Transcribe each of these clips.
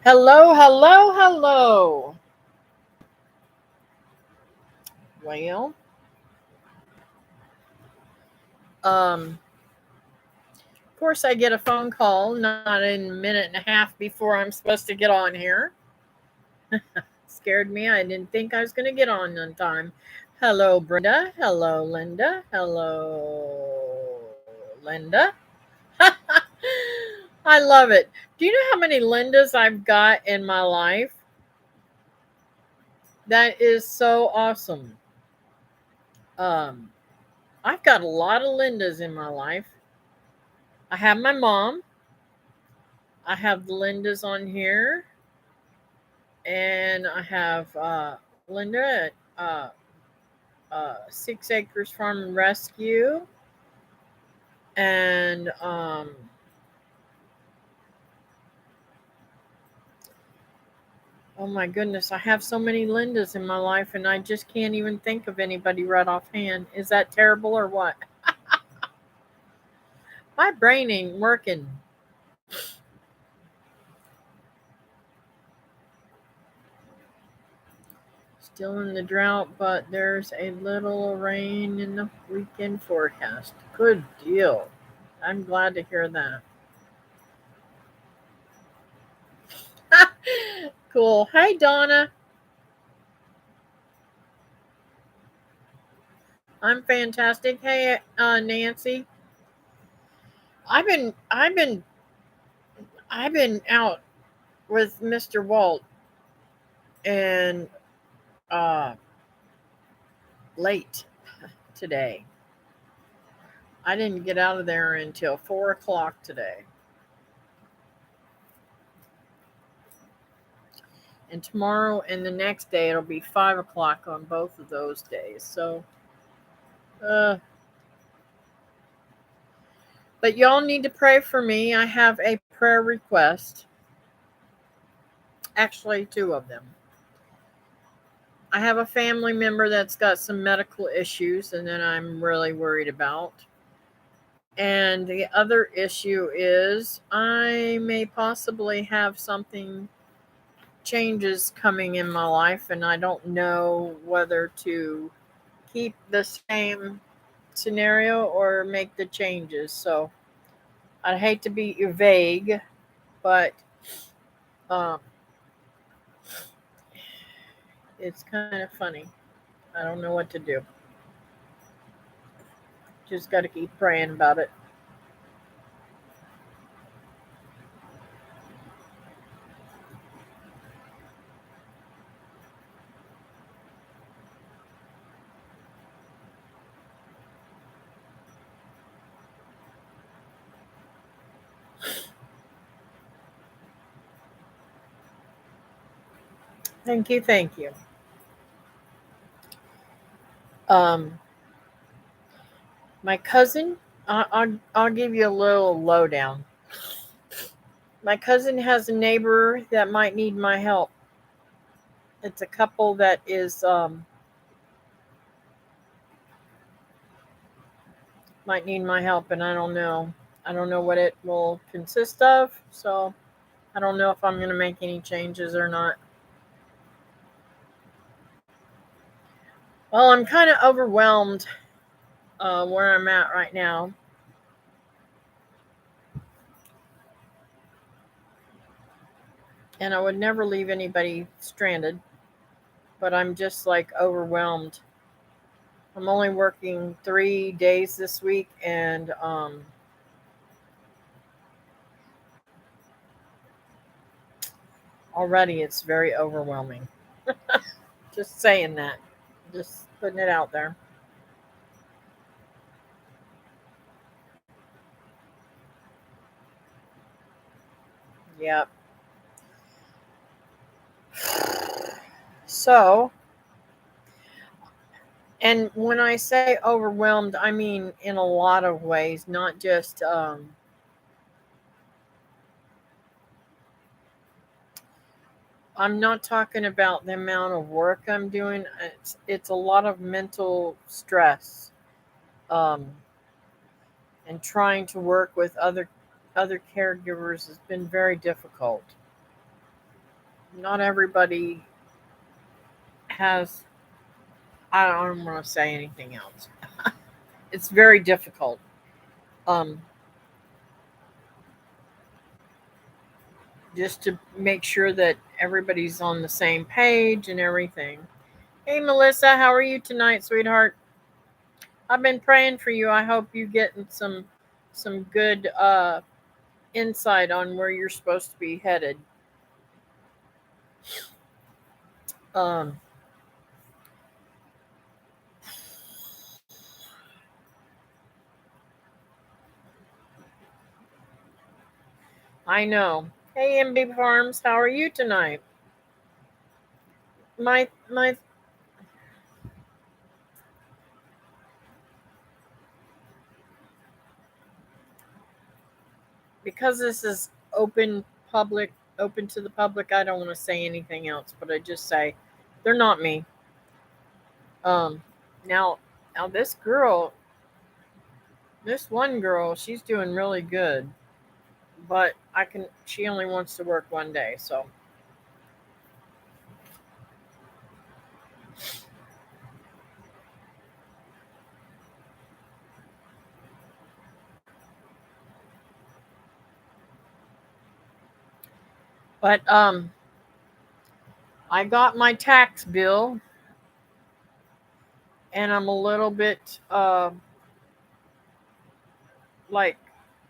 Hello, hello, hello. Well, of course, I get a phone call not a minute and a half before I'm supposed to get on here. Scared me. I didn't think I was going to get on time. Hello, Brenda. Hello, Linda. Hello, Linda. I love it. Do you know how many Lindas I've got in my life? That is so awesome. Um, I've got a lot of Lindas in my life. I have my mom. I have the Lindas on here, and I have Linda at 6 Acres Farm and Rescue, and oh my goodness, I have so many Lindas in my life, and I just can't even think of anybody right offhand. Is that terrible or what? My brain ain't working. Still in the drought, but there's a little rain in the weekend forecast. Good deal. I'm glad to hear that. Cool. Hi, Donna. I'm fantastic. Hey, Nancy. I've been, I've been, I've been out with Mr. Walt and uh, late today. I didn't get out of there until 4 o'clock today, and tomorrow and the next day it'll be 5 o'clock on both of those days. So, uh, but y'all need to pray for me. I have a prayer request. Actually, two of them. I have a family member that's got some medical issues, and then I'm really worried about. And the other issue is I may possibly have something changes coming in my life, and I don't know whether to keep the same scenario or make the changes. So I'd hate to be vague, but um, it's kind of funny. I don't know what to do. Just got to keep praying about it. Thank you. Thank you. Um, my cousin, I'll give you a little lowdown. My cousin has a neighbor that might need my help. It's a couple that is might need my help, and I don't know. I don't know what it will consist of, so I don't know if I'm going to make any changes or not. Well, I'm kind of overwhelmed where I'm at right now. And I would never leave anybody stranded, but I'm just like overwhelmed. I'm only working 3 days this week, and already it's very overwhelming. Just saying that, just putting it out there. Yep. So, and when I say overwhelmed, I mean in a lot of ways, not just I'm not talking about the amount of work I'm doing. It's a lot of mental stress, um, and trying to work with other caregivers has been very difficult. not everybody has. I don't want to say anything else. It's very difficult. Um, just to make sure that everybody's on the same page and everything. Hey Melissa, how are you tonight, sweetheart? I've been praying for you. I hope you getting some good insight on where you're supposed to be headed. Um, I know. Hey MB Farms, how are you tonight? My because this is open to the public, I don't want to say anything else, but I just say they're not me. Um, now now this one girl, she's doing really good, but she only wants to work one day, so but I got my tax bill and I'm a little bit like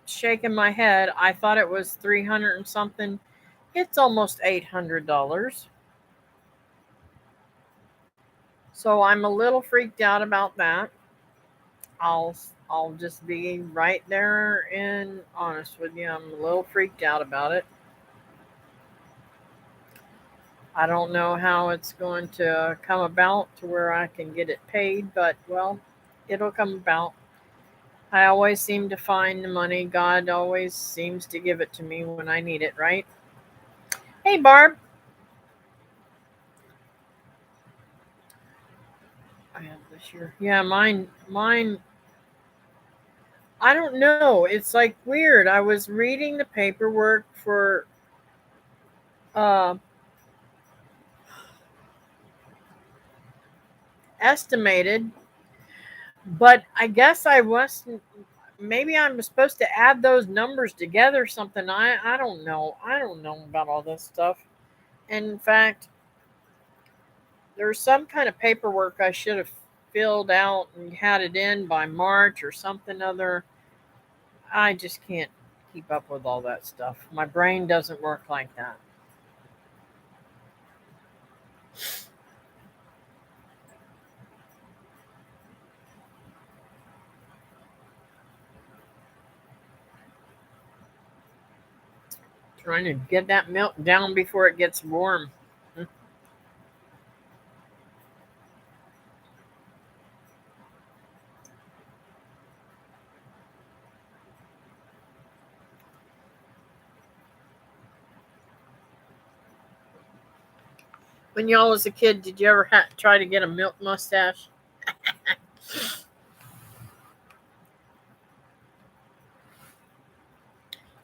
shaking my head. I thought it was 300 and something. It's almost $800. So I'm a little freaked out about that. I'll I'll just be right there and honest with you. I'm a little freaked out about it. I don't know how it's going to come about to where I can get it paid, but well, it'll come about. I always seem to find the money. God always seems to give it to me when I need it, right? Hey, Barb. I have this year. Yeah, mine. I don't know. It's like weird. I was reading the paperwork for uh, estimated, but I guess I wasn't. Maybe I'm supposed to add those numbers together or something. I don't know. I don't know about all this stuff. And in fact, there's some kind of paperwork I should have filled out and had it in by March or something other. I just can't keep up with all that stuff. My brain doesn't work like that. Trying to get that milk down before it gets warm. When y'all was a kid, did you ever try to get a milk mustache?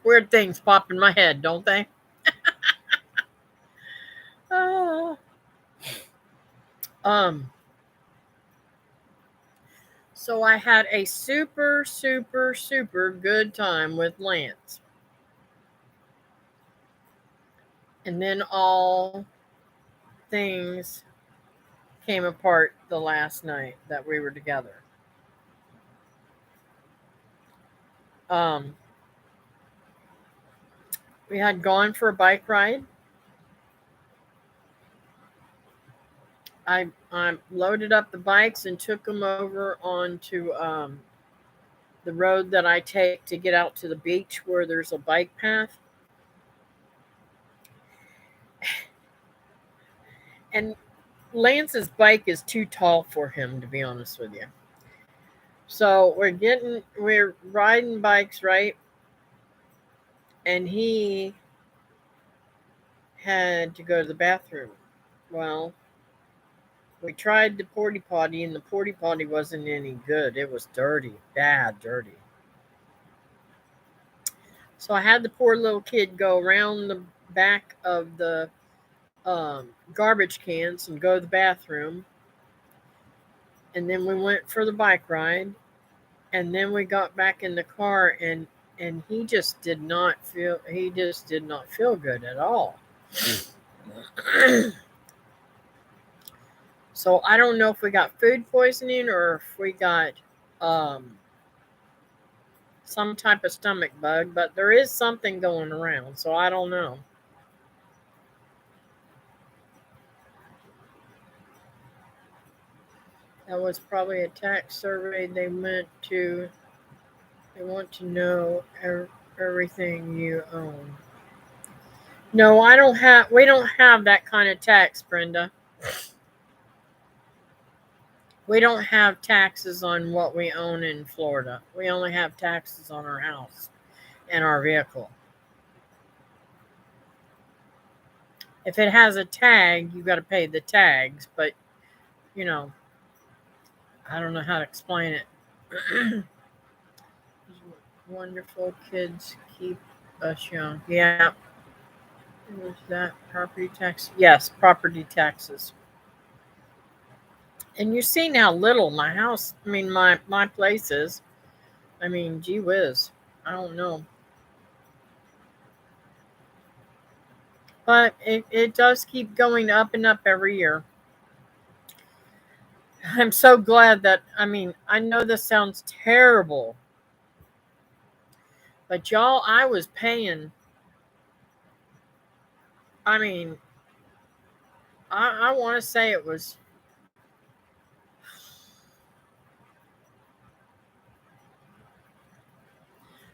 Weird things pop in my head, don't they? Ah. Um. So I had a super, super, super good time with Lance, and then all things came apart the last night that we were together. Um. We had gone for a bike ride. I loaded up the bikes and took them over onto the road that I take to get out to the beach where there's a bike path. And Lance's bike is too tall for him, to be honest with you. So we're riding bikes, right? And he had to go to the bathroom. Well, we tried the porty potty, and the porty potty wasn't any good. It was dirty, bad, dirty. So I had the poor little kid go around the back of the garbage cans and go to the bathroom. And then we went for the bike ride. And then we got back in the car, and he just did not feel good at all. So I don't know if we got food poisoning or if we got um, some type of stomach bug, but there is something going around, so I don't know. That was probably a tax survey they went to. They want to know everything you own. No, I don't have. We don't have that kind of tax, Brenda. We don't have taxes on what we own in Florida. We only have taxes on our house and our vehicle. If it has a tag, you got to pay the tags, but you know, I don't know how to explain it. Wonderful kids keep us young. Yeah. Was that property tax? Yes, property taxes. And you see how little my house, my place is. I mean, gee whiz. I don't know. But it does keep going up and up every year. I'm so glad that, I know this sounds terrible, but y'all, I was paying, I mean, I want to say it was,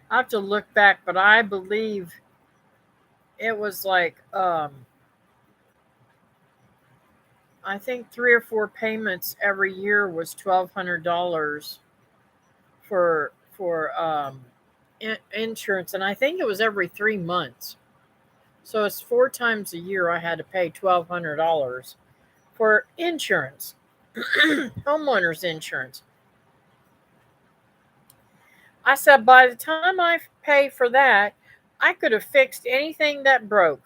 I have to look back, but I believe it was like, I think 3 or 4 payments every year was $1,200 for insurance, and I think it was every 3 months. So it's 4 times a year I had to pay $1,200 for insurance, homeowners insurance. I said, by the time I pay for that, I could have fixed anything that broke.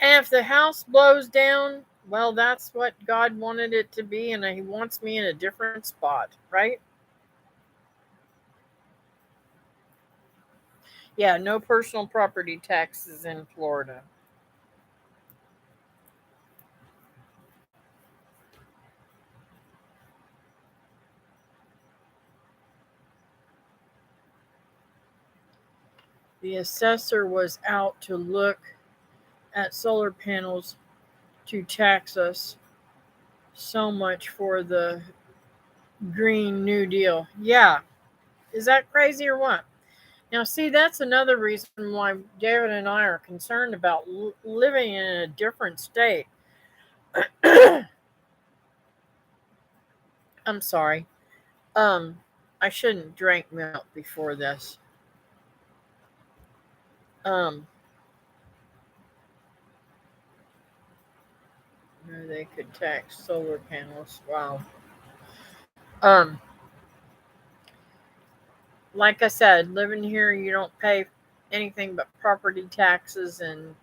And if the house blows down, well, that's what God wanted it to be, and He wants me in a different spot, right? Yeah, no personal property taxes in Florida. The assessor was out to look at solar panels to tax us so much for the Green New Deal. Yeah. Is that crazy or what? Now, see, that's another reason why David and I are concerned about living in a different state. I'm sorry. I shouldn't drink milk before this. They could tax solar panels. Wow. Um, like I said, living here, you don't pay anything but property taxes and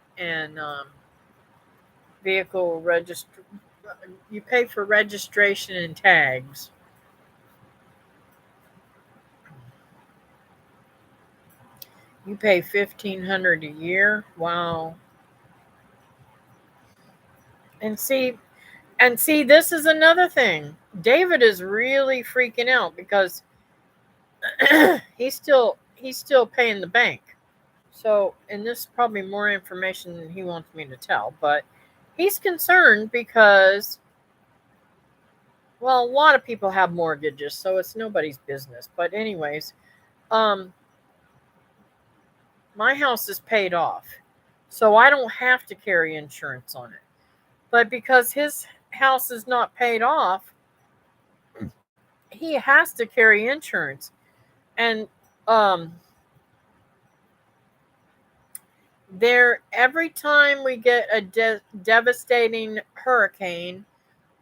vehicle register. You pay for registration and tags. You pay $1,500 a year. Wow. And see, this is another thing. David is really freaking out because he's still paying the bank. So, and this is probably more information than he wants me to tell, but he's concerned because, well, a lot of people have mortgages, so it's nobody's business. But anyways, um, my house is paid off, so I don't have to carry insurance on it. But because his house is not paid off, he has to carry insurance. And every time we get a devastating hurricane,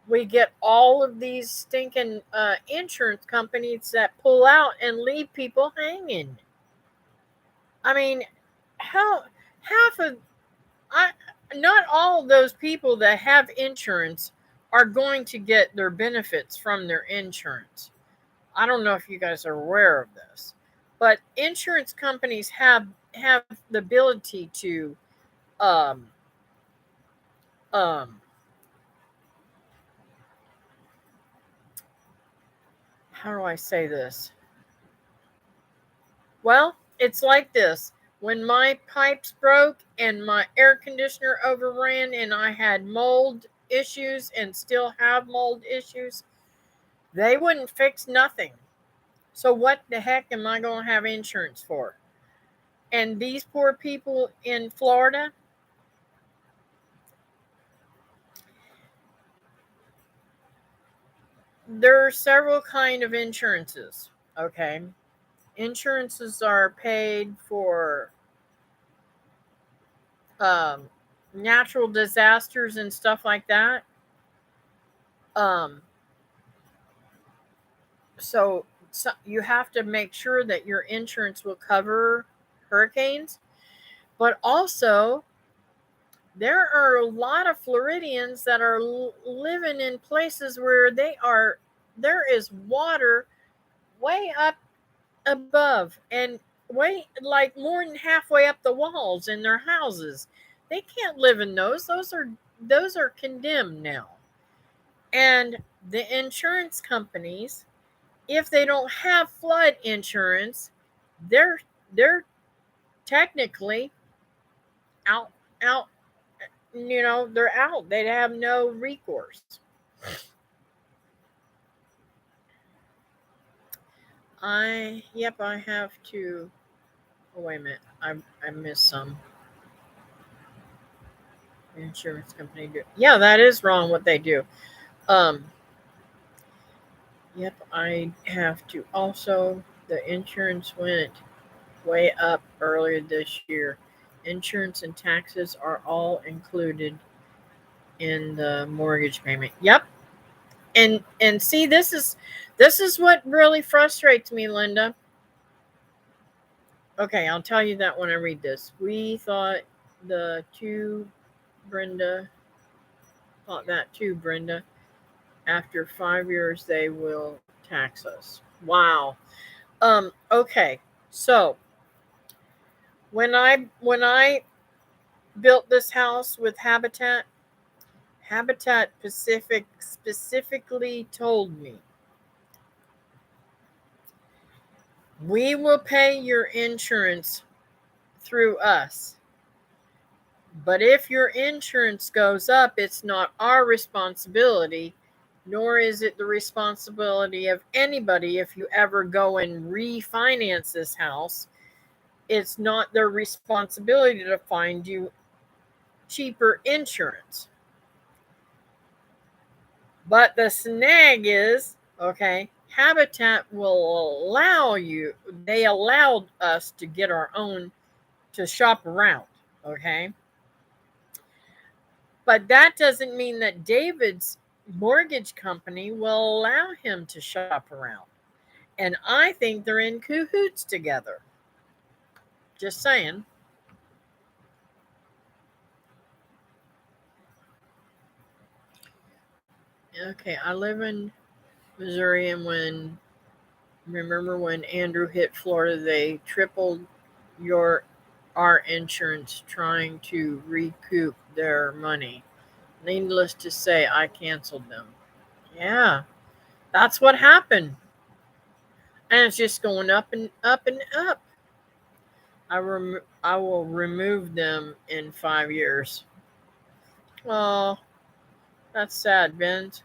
we get all of these stinking insurance companies that pull out and leave people hanging. I mean, how half of I not all those people that have insurance are going to get their benefits from their insurance. I don't know if you guys are aware of this, but insurance companies have the ability to um um how do I say this? Well, it's like this. When my pipes broke and my air conditioner overran and I had mold issues and still have mold issues, they wouldn't fix nothing. So what the heck am I going to have insurance for? And these poor people in Florida, there are several kind of insurances, okay? Insurances are paid for um, natural disasters and stuff like that. Um, so you have to make sure that your insurance will cover hurricanes, but also there are a lot of Floridians that are living in places where there is water way up above and way like more than halfway up the walls in their houses. They can't live in those. Those are condemned now. And the insurance companies, if they don't have flood insurance, they're they're technically out out they're out. They have no recourse. I have to. Oh, wait a minute. I missed some. Insurance company do. Yeah, that is wrong what they do. Um yep, I have to also. The insurance went way up earlier this year. Insurance and taxes are all included in the mortgage payment. Yep. And see, this is what really frustrates me, Linda. Okay, I'll tell you that when I read this. We thought the two Brenda thought that too, Brenda. After 5 years they will tax us. Wow. Okay. So when I built this house with Habitat Pacific specifically told me, we will pay your insurance through us. But if your insurance goes up, it's not our responsibility, nor is it the responsibility of anybody if you ever go and refinance this house. It's not their responsibility to find you cheaper insurance. But the snag is, okay, Habitat will they allowed us to get our own, to shop around, okay? But that doesn't mean that David's mortgage company will allow him to shop around. And I think they're in cahoots together. Just saying. Okay, I live in Missouri, and remember when Andrew hit Florida, they tripled your our insurance trying to recoup their money. Needless to say, I canceled them. Yeah, that's what happened. And it's just going up and up and up. I will remove them in 5 years. Oh, that's sad, Vince.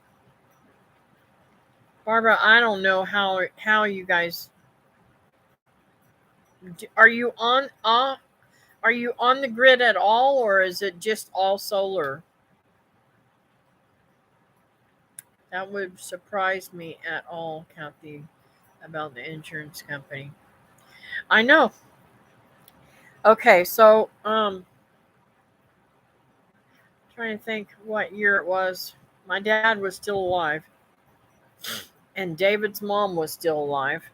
Barbara, I don't know how you guys are you on are you on the grid at all, or is it just all solar? That would surprise me at all, Kathy, about the insurance company. I know. Okay, so trying to think what year it was. My dad was still alive, and David's mom was still alive.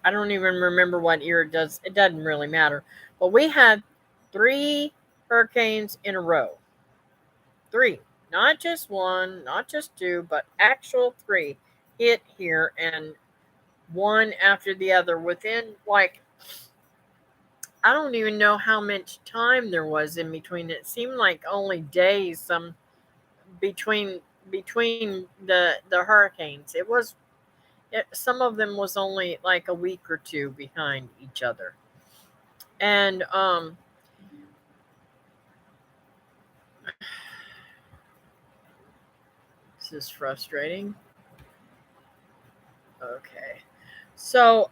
I don't even remember what year it does. It doesn't really matter. But we had 3 hurricanes in a row. 3. Not just one, not just 2, but actual 3 hit here, and one after the other within, like, I don't even know how much time there was in between. It seemed like only days some between the hurricanes. Some of them was only like a week or two behind each other. And this is frustrating. Okay. So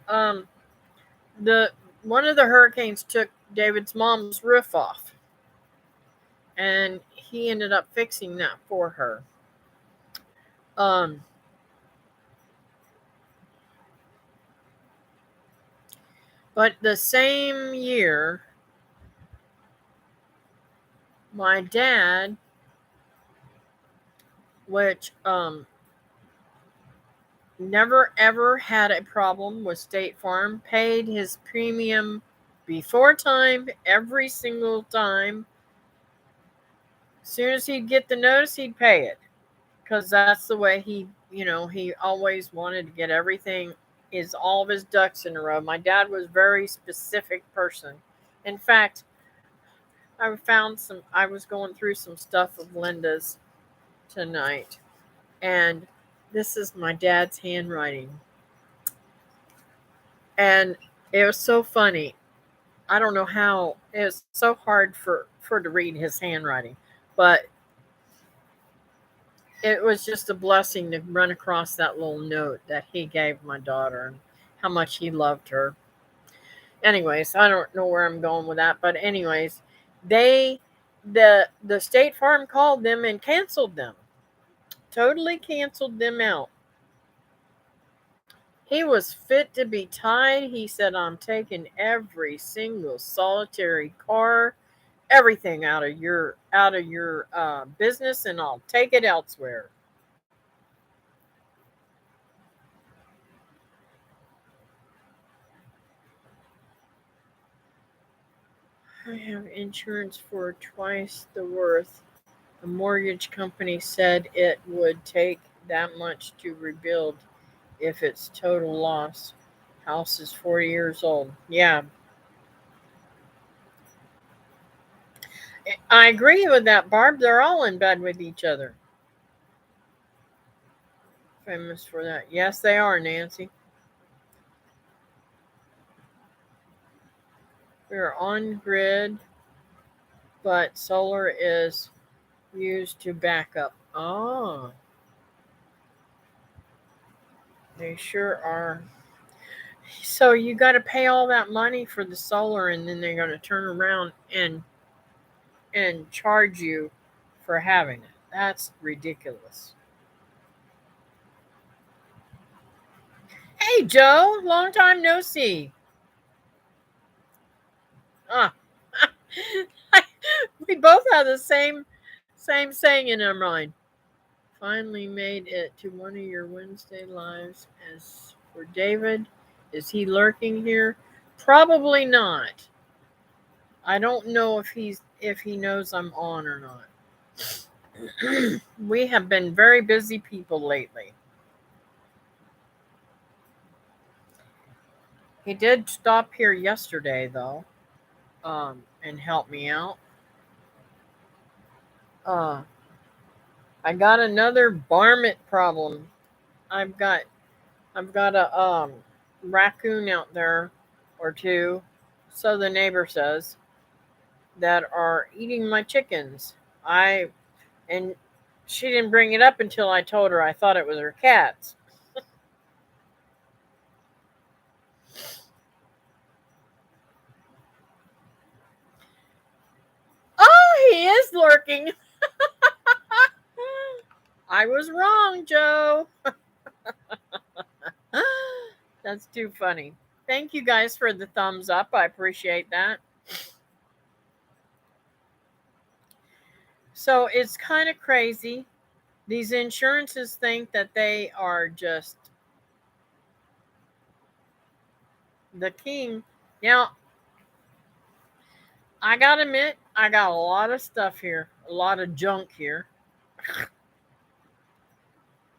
the one of the hurricanes took David's mom's roof off, and he ended up fixing that for her. Um but the same year, my dad, which never ever had a problem with State Farm, paid his premium before time every single time. As soon as he'd get the notice, he'd pay it, because that's the way he always wanted to get everything, is all of his ducks in a row. My dad was a very specific person. In fact, I was going through some stuff of Linda's tonight, and this is my dad's handwriting. And it was so funny. I don't know how it was so hard for to read his handwriting, but it was just a blessing to run across that little note that he gave my daughter and how much he loved her. Anyways, I don't know where I'm going with that, but anyways, they the State Farm called them and canceled them. Totally canceled them out. He was fit to be tied. He said, "I'm taking every single solitary car, everything out of your business, and I'll take it elsewhere." I have insurance for twice the worth. The mortgage company said it would take that much to rebuild if it's total loss. House is 40 years old. Yeah, I agree with that, Barb. They're all in bed with each other. Famous for that. Yes, they are, Nancy. We're on grid, but solar is used to back up. Oh, they sure are. So you got to pay all that money for the solar, and then they're going to turn around and charge you for having it. That's ridiculous. Hey, Joe, long time no see. Ah, we both have the same saying in our mind. Finally made it to one of your Wednesday lives. As for David, is he lurking here? Probably not. I don't know if he knows I'm on or not. We have been very busy people lately. He did stop here yesterday though, and help me out. Uh, I got another varmint problem. I've got I've got a raccoon out there, or two, so the neighbor says, that are eating my chickens. I and she didn't bring it up until I told her I thought it was her cats. Oh, he is lurking. I was wrong, Joe. That's too funny. Thank you guys for the thumbs up. I appreciate that. So it's kind of crazy. These insurances think that they are just the king. Now, I gotta admit, I got a lot of stuff here, a lot of junk here,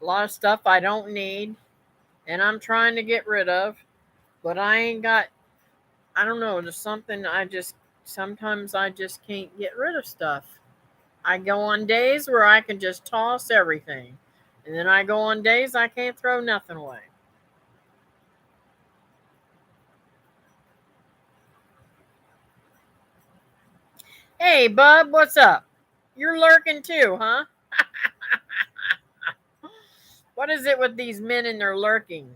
a lot of stuff I don't need, and I'm trying to get rid of, but I ain't got, I don't know, there's something sometimes I just can't get rid of stuff. I go on days where I can just toss everything, and then I go on days I can't throw nothing away. Hey, bub, what's up? You're lurking too, huh? What is it with these men and their lurking?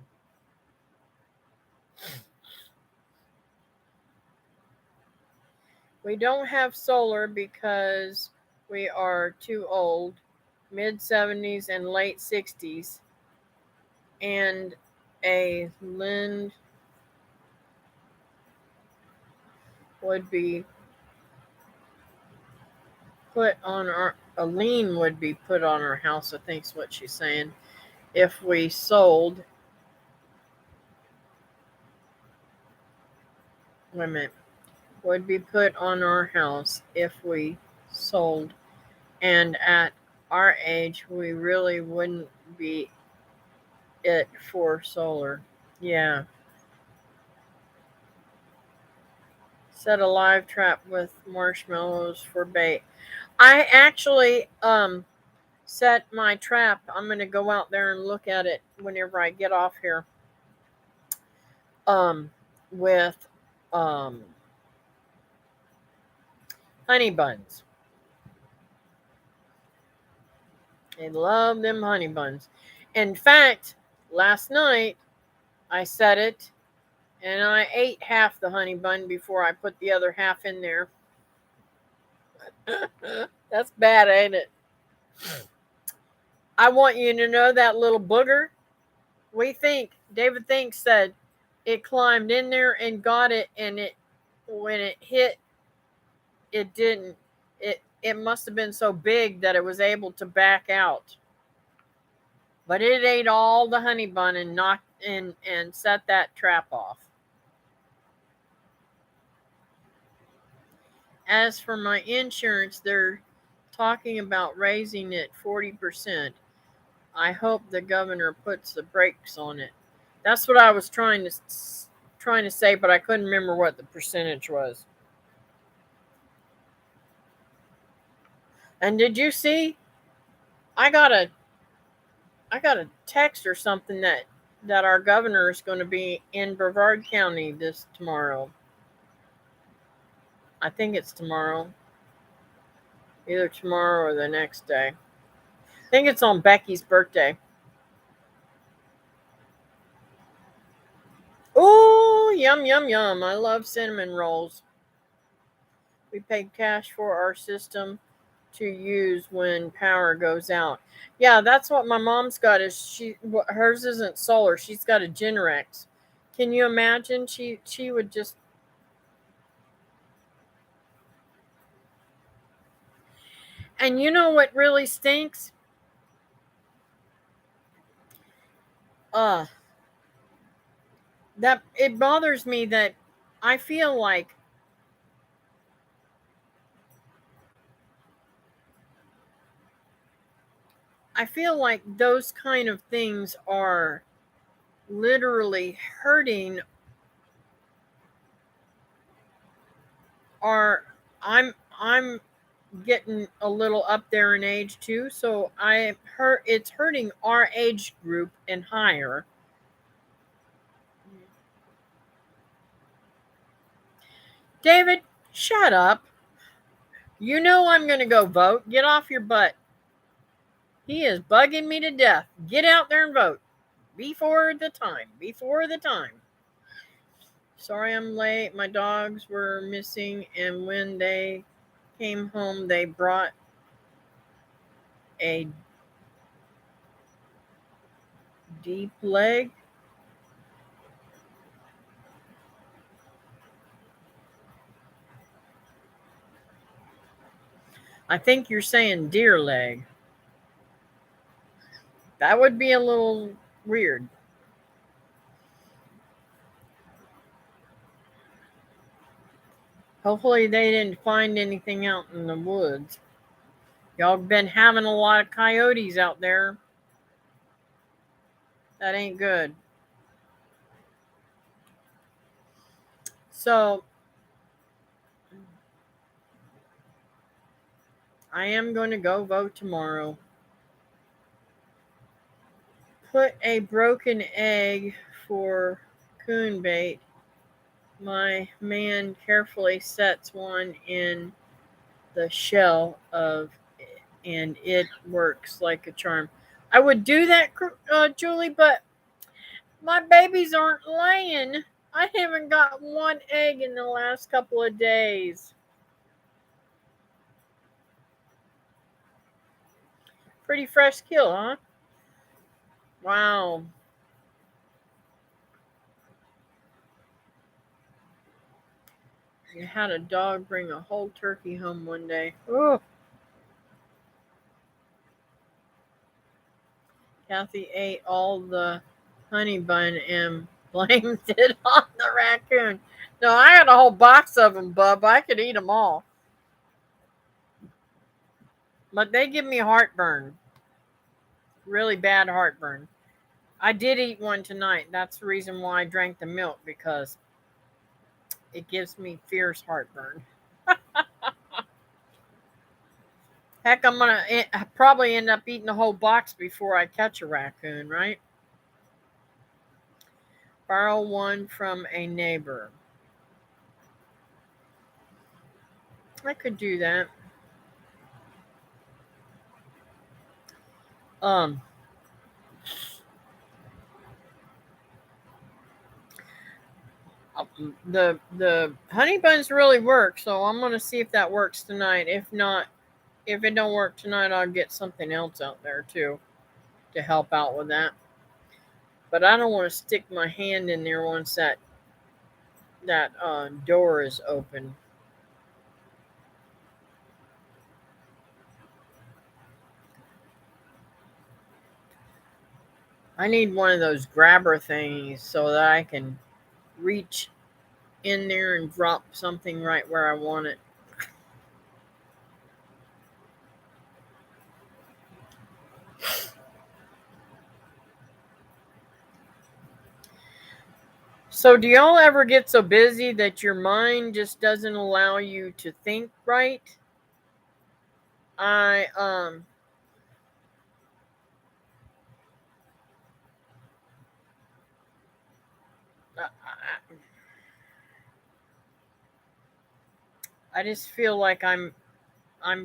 We don't have solar because we are too old, mid 70s and late 60s, and a lien would be a lien would be put on our house, I think's what she's saying. If we sold, wait a minute, would be put on our house if we sold. And at our age, we really wouldn't be it for solar. Yeah. Set a live trap with marshmallows for bait. I actually set my trap. I'm gonna go out there and look at it whenever I get off here. Um with um honey buns. They love them honey buns. In fact, last night I set it and I ate half the honey bun before I put the other half in there. That's bad, ain't it? I want you to know that little booger. David thinks that it climbed in there and got it, and when it hit, it didn't. It must have been so big that it was able to back out. But it ate all the honey bun and knocked and set that trap off. As for my insurance, they're talking about raising it 40%. I hope the governor puts the brakes on it. That's what I was trying to say, but I couldn't remember what the percentage was. And did you see? I got a I got a text or something that our governor is going to be in Brevard County this tomorrow. I think it's tomorrow, either tomorrow or the next day. I think it's on Becky's birthday. Oh, yum, yum, yum. I love cinnamon rolls. We pay cash for our system to use when power goes out. Yeah, that's what my mom's got. Hers isn't solar. She's got a Generac. Can you imagine? She would just. And you know what really stinks? Uh that it bothers me that I feel like those kind of things are literally hurting our I'm getting a little up there in age too, so it's hurting our age group and higher. David, shut up. You know I'm going to go vote. Get off your butt. He is bugging me to death. Get out there and vote. Before the time. Before the time. Sorry I'm late. My dogs were missing, and when they came home, they brought a deep leg. I think you're saying deer leg. That would be a little weird. Hopefully they didn't find anything out in the woods. Y'all been having a lot of coyotes out there. That ain't good. So I am going to go vote tomorrow. Put a broken egg for coon bait. My man carefully sets one in the shell of, and it works like a charm. I would do that, Julie, but my babies aren't laying. I haven't got one egg in the last couple of days. Pretty fresh kill, huh? Wow. You had a dog bring a whole turkey home one day. Oh. Kathy ate all the honey bun and blamed it on the raccoon. No, I had a whole box of them, bub. I could eat them all. But they give me heartburn. Really bad heartburn. I did eat one tonight. That's the reason why I drank the milk, because it gives me fierce heartburn. Heck, I'm going to probably end up eating the whole box before I catch a raccoon, right? Borrow one from a neighbor. I could do that. Um, the honey buns really work, so I'm gonna see if that works tonight. If not, if it don't work tonight, I'll get something else out there too to help out with that. But I don't want to stick my hand in there once that door is open. I need one of those grabber thingies so that I can reach in there and drop something right where I want it. So, do y'all ever get so busy that your mind just doesn't allow you to think right? I I just feel like I'm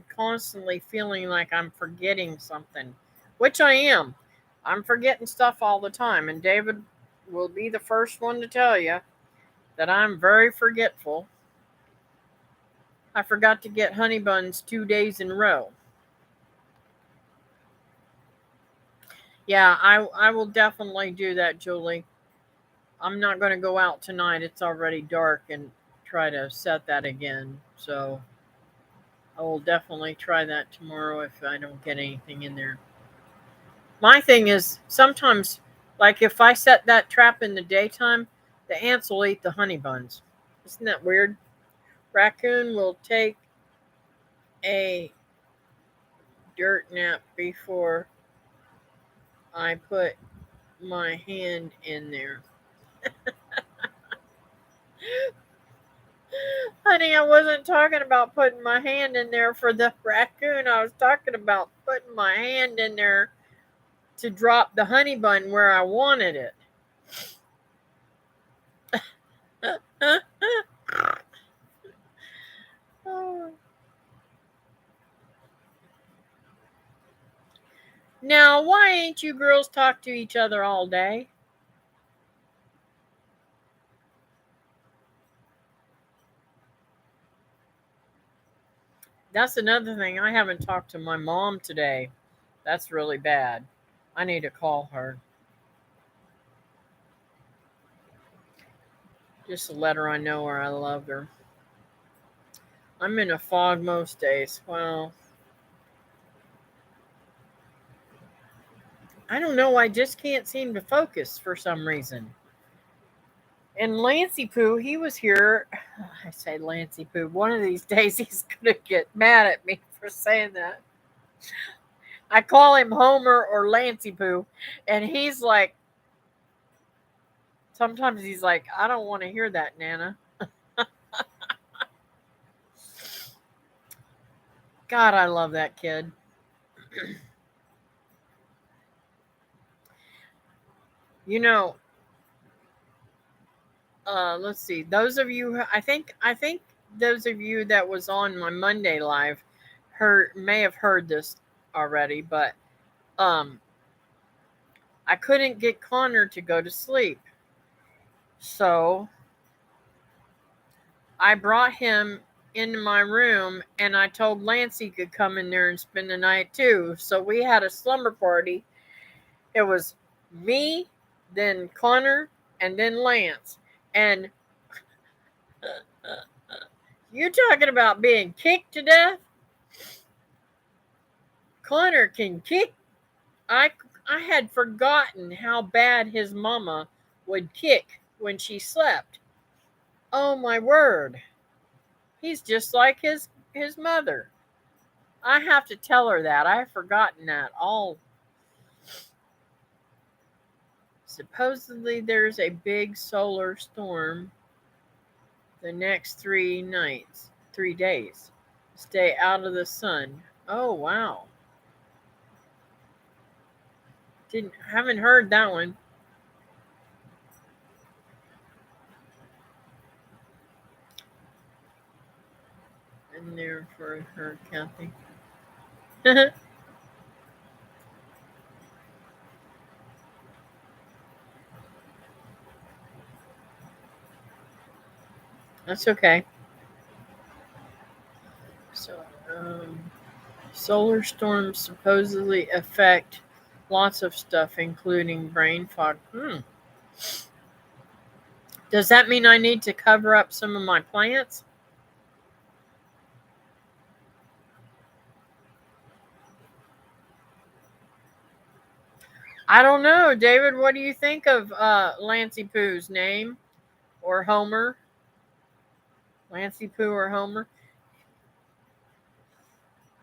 constantly feeling like I'm forgetting something, which I am. I'm forgetting stuff all the time, and David will be the first one to tell you that I'm very forgetful. I forgot to get honey buns 2 days in a row. Yeah, I will definitely do that, Julie. I'm not going to go out tonight. It's already dark, and try to set that again. So I will definitely try that tomorrow if I don't get anything in there. My thing is sometimes, like if I set that trap in the daytime, the ants will eat the honey buns. Isn't that weird? Raccoon will take a dirt nap before I put my hand in there. Honey, I wasn't talking about putting my hand in there for the raccoon. I was talking about putting my hand in there to drop the honey bun where I wanted it. Now, why ain't you girls talk to each other all day? That's another thing. I haven't talked to my mom today. That's really bad. I need to call her. Just to let her know I love her. I'm in a fog most days. Well, I don't know. I just can't seem to focus for some reason. And Lancey Poo, he was here. I say Lancey Poo. One of these days he's going to get mad at me for saying that. I call him Homer or Lancey Poo. And he's like, sometimes he's like, I don't want to hear that, Nana. God, I love that kid. You know, let's see. Those of you, I think those of you that was on my Monday live may have heard this already, but um, I couldn't get Connor to go to sleep, so I brought him into my room, and I told Lance he could come in there and spend the night too. So we had a slumber party. It was me, then Connor, and then Lance, and you're talking about being kicked to death. Connor can kick. I I had forgotten how bad his mama would kick when she slept. Oh my word. He's just like his mother. I have to tell her that. I have forgotten that all. Supposedly there's a big solar storm the next 3 days. Stay out of the sun. Oh wow. Haven't heard that one. In there for her, Kathy. That's okay. So, solar storms supposedly affect lots of stuff, including brain fog. Does that mean I need to cover up some of my plants? I don't know, David. What do you think of Lancey Pooh's name or Homer? Lancey Pooh or Homer?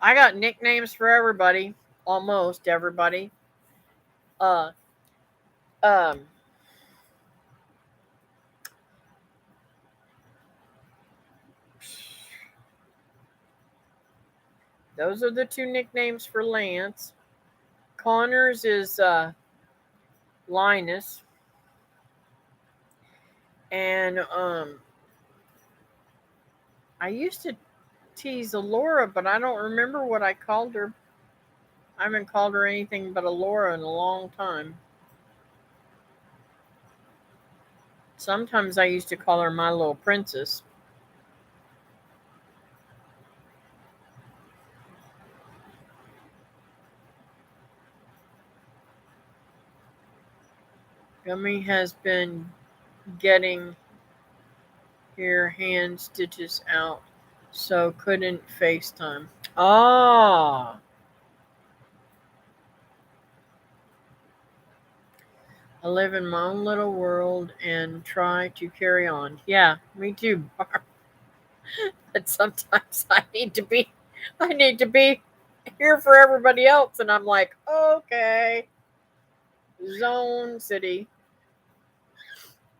I got nicknames for everybody, almost everybody. Uh, um, those are the two nicknames for Lance. Connors is Linus, and I used to tease Alora, but I don't remember what I called her. I haven't called her anything but Alora in a long time. Sometimes I used to call her my little princess. Gummy has been getting her hand stitches out, so couldn't FaceTime. Ah, I live in my own little world and try to carry on. Yeah, me too, Barb. But sometimes I need to be here for everybody else, and I'm like, okay, zone city.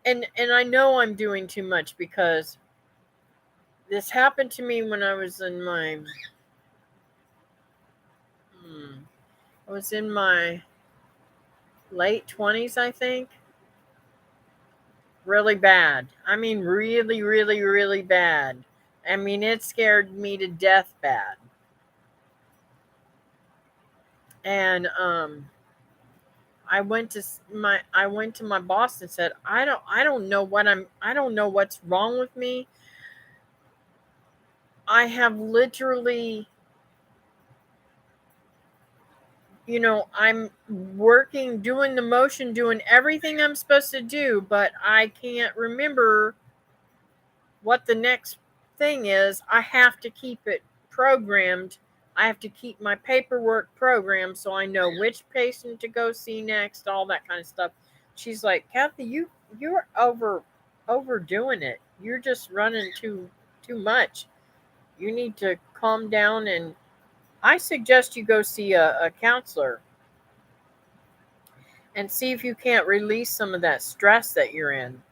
And I know I'm doing too much because this happened to me when I was in my I was in my late 20s, I think. Really bad. I mean, really, really, really bad. I mean, it scared me to death bad. And I went to my boss and said, I don't know I don't know what's wrong with me. I have literally, I'm working, doing the motion, doing everything I'm supposed to do, but I can't remember what the next thing is. I have to keep it programmed. I have to keep my paperwork programmed so I know which patient to go see next, all that kind of stuff. She's like, Kathy, you're over. overdoing it. You're just running too much. You need to calm down, and I suggest you go see a counselor and see if you can't release some of that stress that you're in.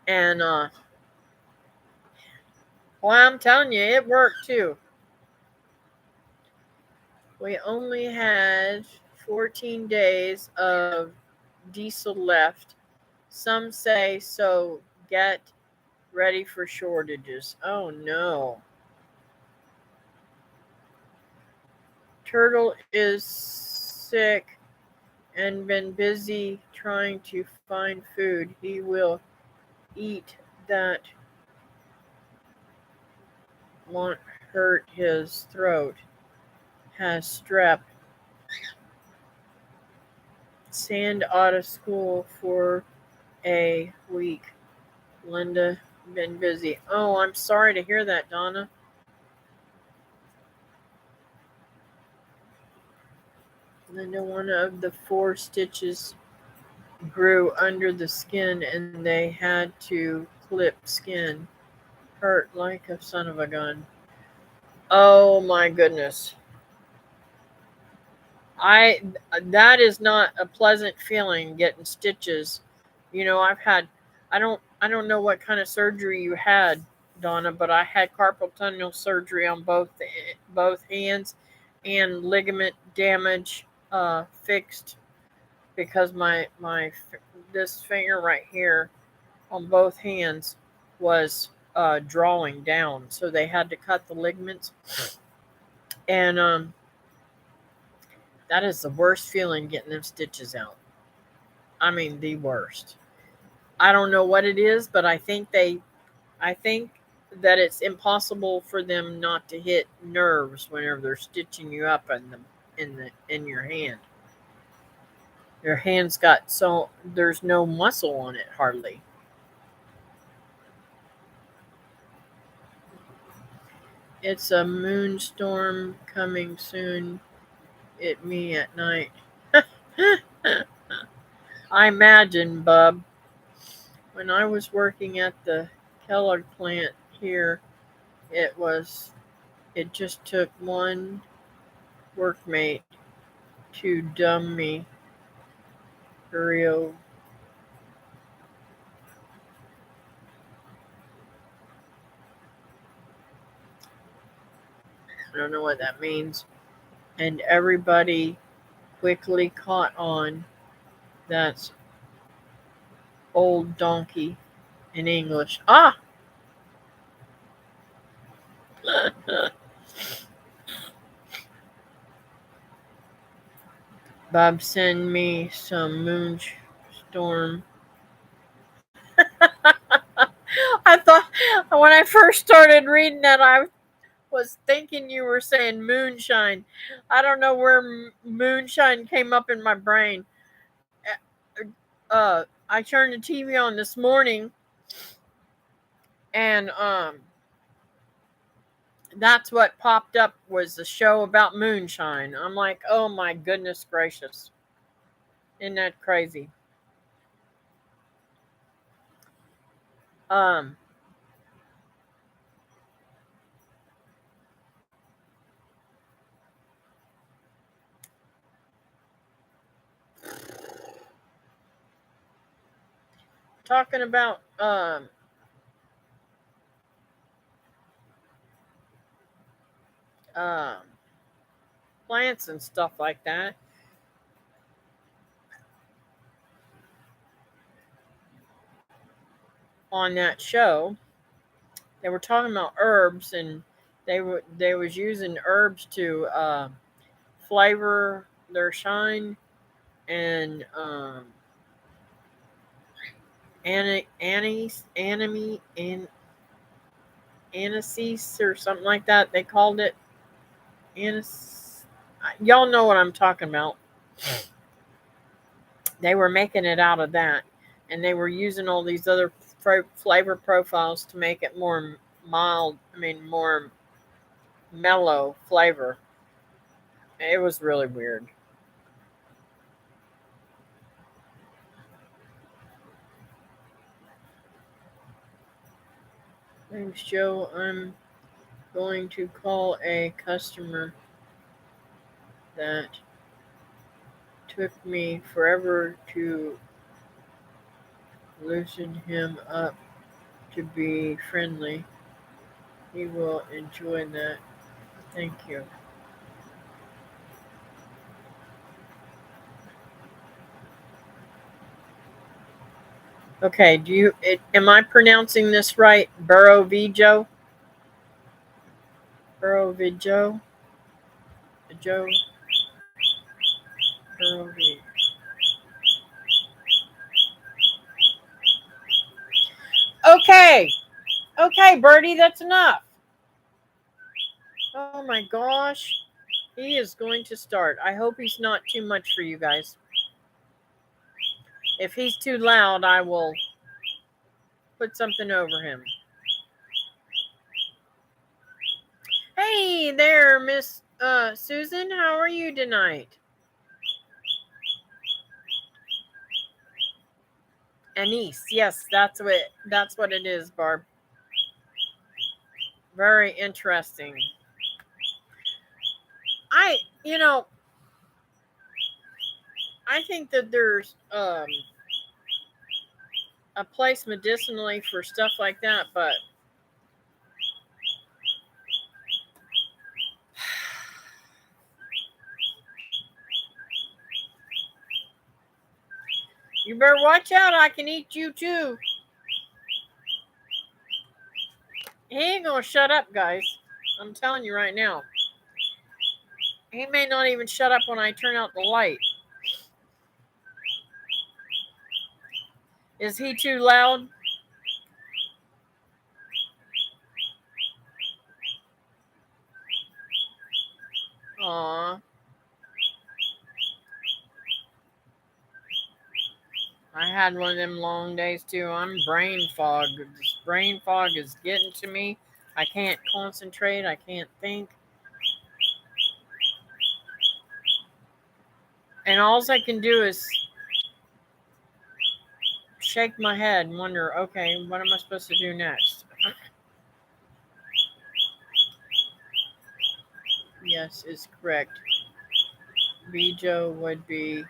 And well, I'm telling you, it worked too. We only had 14 days of diesel left. Some say so. Get ready for shortages. Oh no. Turtle is sick and been busy trying to find food. He will eat that won't hurt his throat. Has strep. Send out of school for a week. Linda been busy. Oh, I'm sorry to hear that, Donna. Linda, one of the 4 stitches grew under the skin and they had to clip skin. Hurt like a son of a gun. Oh my goodness. I that is not a pleasant feeling getting stitches. I've had I don't know what kind of surgery you had, Donna, but I had carpal tunnel surgery on both hands and ligament damage fixed because my this finger right here on both hands was drawing down, so they had to cut the ligaments. And that is the worst feeling, getting them stitches out. I mean, the worst. I don't know what it is, but I think that it's impossible for them not to hit nerves whenever they're stitching you up in your hand. Your hand's got so there's no muscle on it hardly. It's a moonstorm coming soon. It me at night. I imagine, bub. When I was working at the Kellogg plant here, it was it just took one workmate to dumb me. Rio. I don't know what that means. And everybody quickly caught on. That's old donkey in English. Ah! Bob, send me some moonstorm. I thought when I first started reading that, I was thinking you were saying moonshine. I don't know where moonshine came up in my brain. I turned the TV on this morning, and that's what popped up was the show about moonshine. I'm like, oh my goodness gracious, isn't that crazy? Um, talking about um plants and stuff like that on that show. They were talking about herbs, and they was using herbs to flavor their shine, and anise and anise or something like that. They called it anise. Y'all know what I'm talking about. They were making it out of that, and they were using all these other flavor profiles to make it more mild. I mean, more mellow flavor. It was really weird. Thanks, Joe. I'm going to call a customer that took me forever to loosen him up to be friendly. He will enjoy that. Thank you. Okay, am I pronouncing this right? Burrovijo? Burrovijo? Joe? Burrovijo. Okay. Okay, Birdie, that's enough. Oh my gosh. He is going to start. I hope he's not too much for you guys. If he's too loud, I will put something over him. Hey there, Miss Susan. How are you tonight? Anise. Yes, that's what it is, Barb. Very interesting. I you know, I think that there's a place medicinally for stuff like that, but you better watch out. I can eat you too. He ain't gonna shut up, guys. I'm telling you right now. He may not even shut up when I turn out the light. Is he too loud? Aw. I had one of them long days too. I'm brain fog. This brain fog is getting to me. I can't concentrate. I can't think. And all I can do is shake my head and wonder, okay, what am I supposed to do next? Yes, is correct. Bijo would be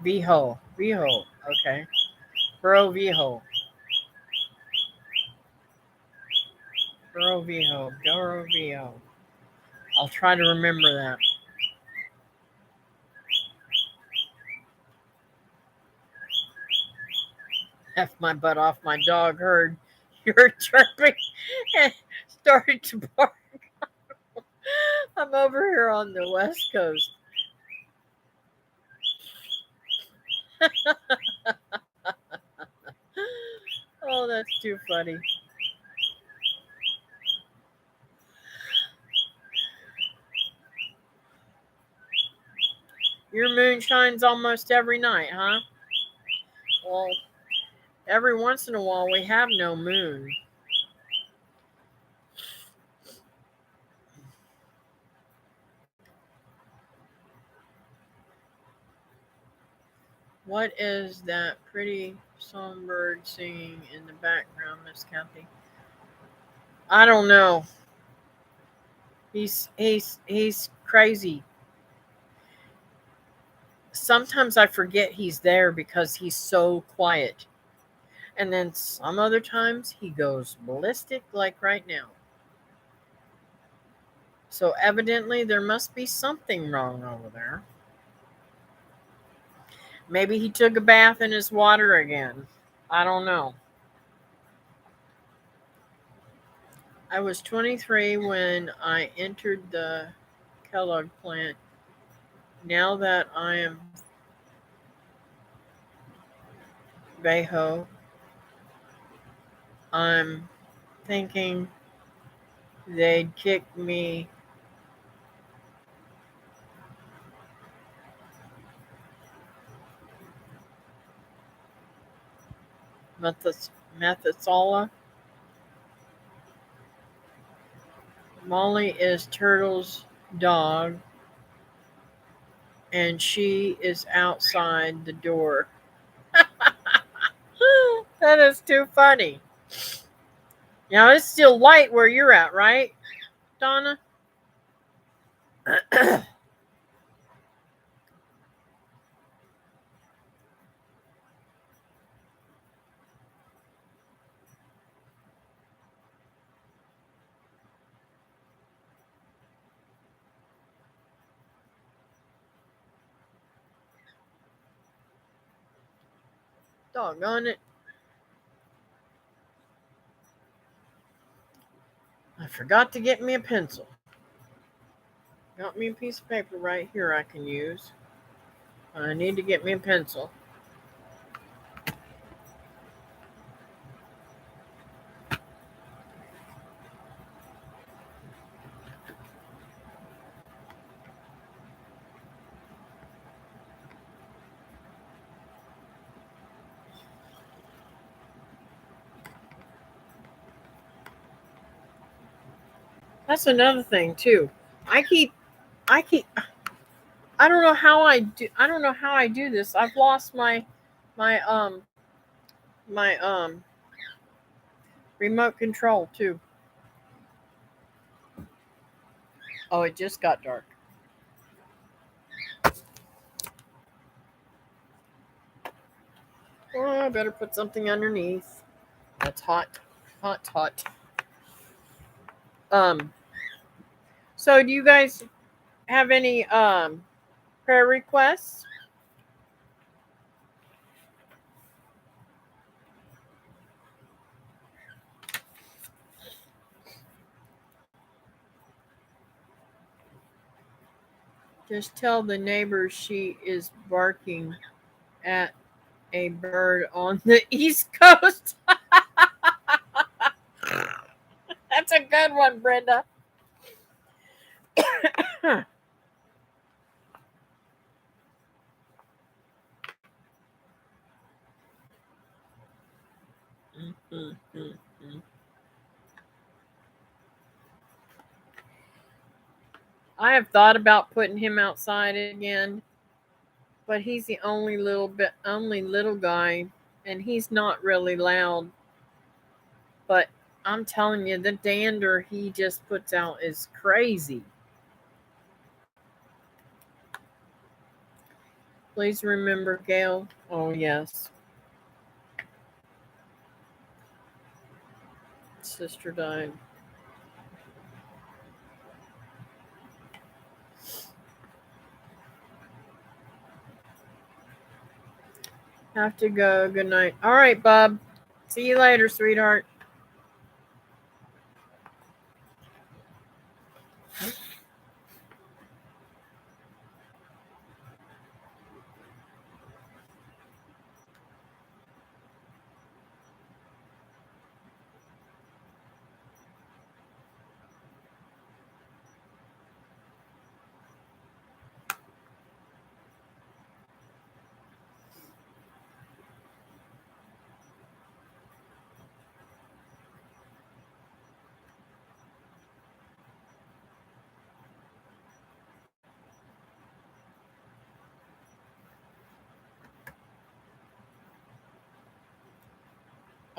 Viho. Viho. Okay. Bro Viho. Bro Viho. Doro Viho. I'll try to remember that. F my butt off. My dog heard your chirping and started to bark. I'm over here on the West Coast. Oh, that's too funny. Your moon shines almost every night, huh? Well, every once in a while we have no moon. What is that pretty songbird singing in the background, Miss Kathy? I don't know. He's crazy. Sometimes I forget he's there because he's so quiet. And then some other times he goes ballistic like right now. So evidently there must be something wrong over there. Maybe he took a bath in his water again. I don't know. I was 23 when I entered the Kellogg plant. Now that I am Beho, I'm thinking they'd kick me Methasola. Molly is Turtle's dog, and she is outside the door. That is too funny. Now it's still light where you're at, right, Donna? Doggone it. I forgot to get me a pencil. Got me a piece of paper right here I can use. I need to get me a pencil. That's another thing too. I keep I keep I don't know how I do this. I've lost my my remote control too. Oh, it just got dark. Oh, I better put something underneath. That's hot. Hot. Um so do you guys have any prayer requests? Just tell the neighbor she is barking at a bird on the East Coast. That's a good one, Brenda. I have thought about putting him outside again, but he's the only little guy, and he's not really loud. But I'm telling you, the dander he just puts out is crazy. Please remember Gail. Oh yes, sister died. Have to go. Good night. All right, Bob. See you later, sweetheart.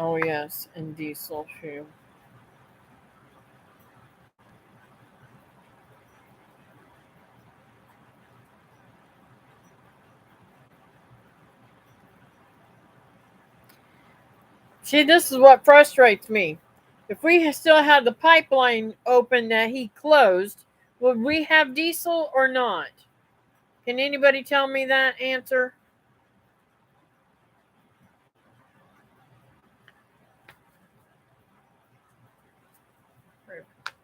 Oh yes, and diesel fuel. See, this is what frustrates me. If we still had the pipeline open that he closed, would we have diesel or not? Can anybody tell me that answer?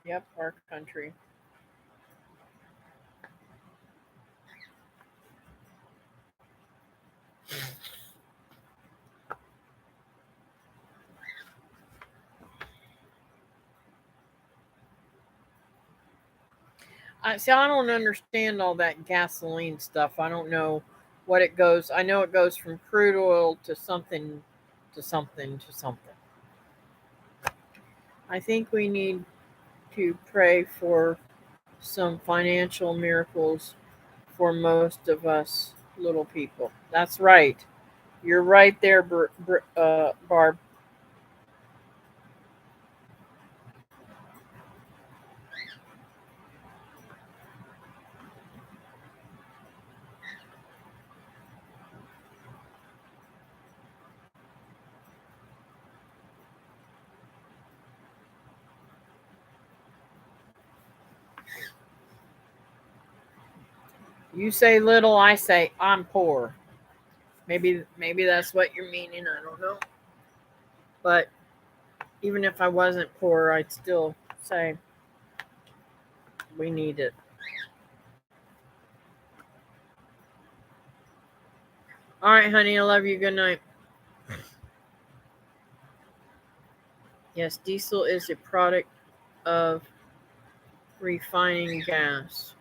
Yep, our country. I don't understand all that gasoline stuff. I don't know what it goes. I know it goes from crude oil to something to something to something. I think we need to pray for some financial miracles for most of us little people. That's right. You're right there, Barb. You say little, I say I'm poor. Maybe that's what you're meaning. I don't know. But even if I wasn't poor, I'd still say we need it. All right, honey. I love you. Good night. Yes, diesel is a product of refining gas.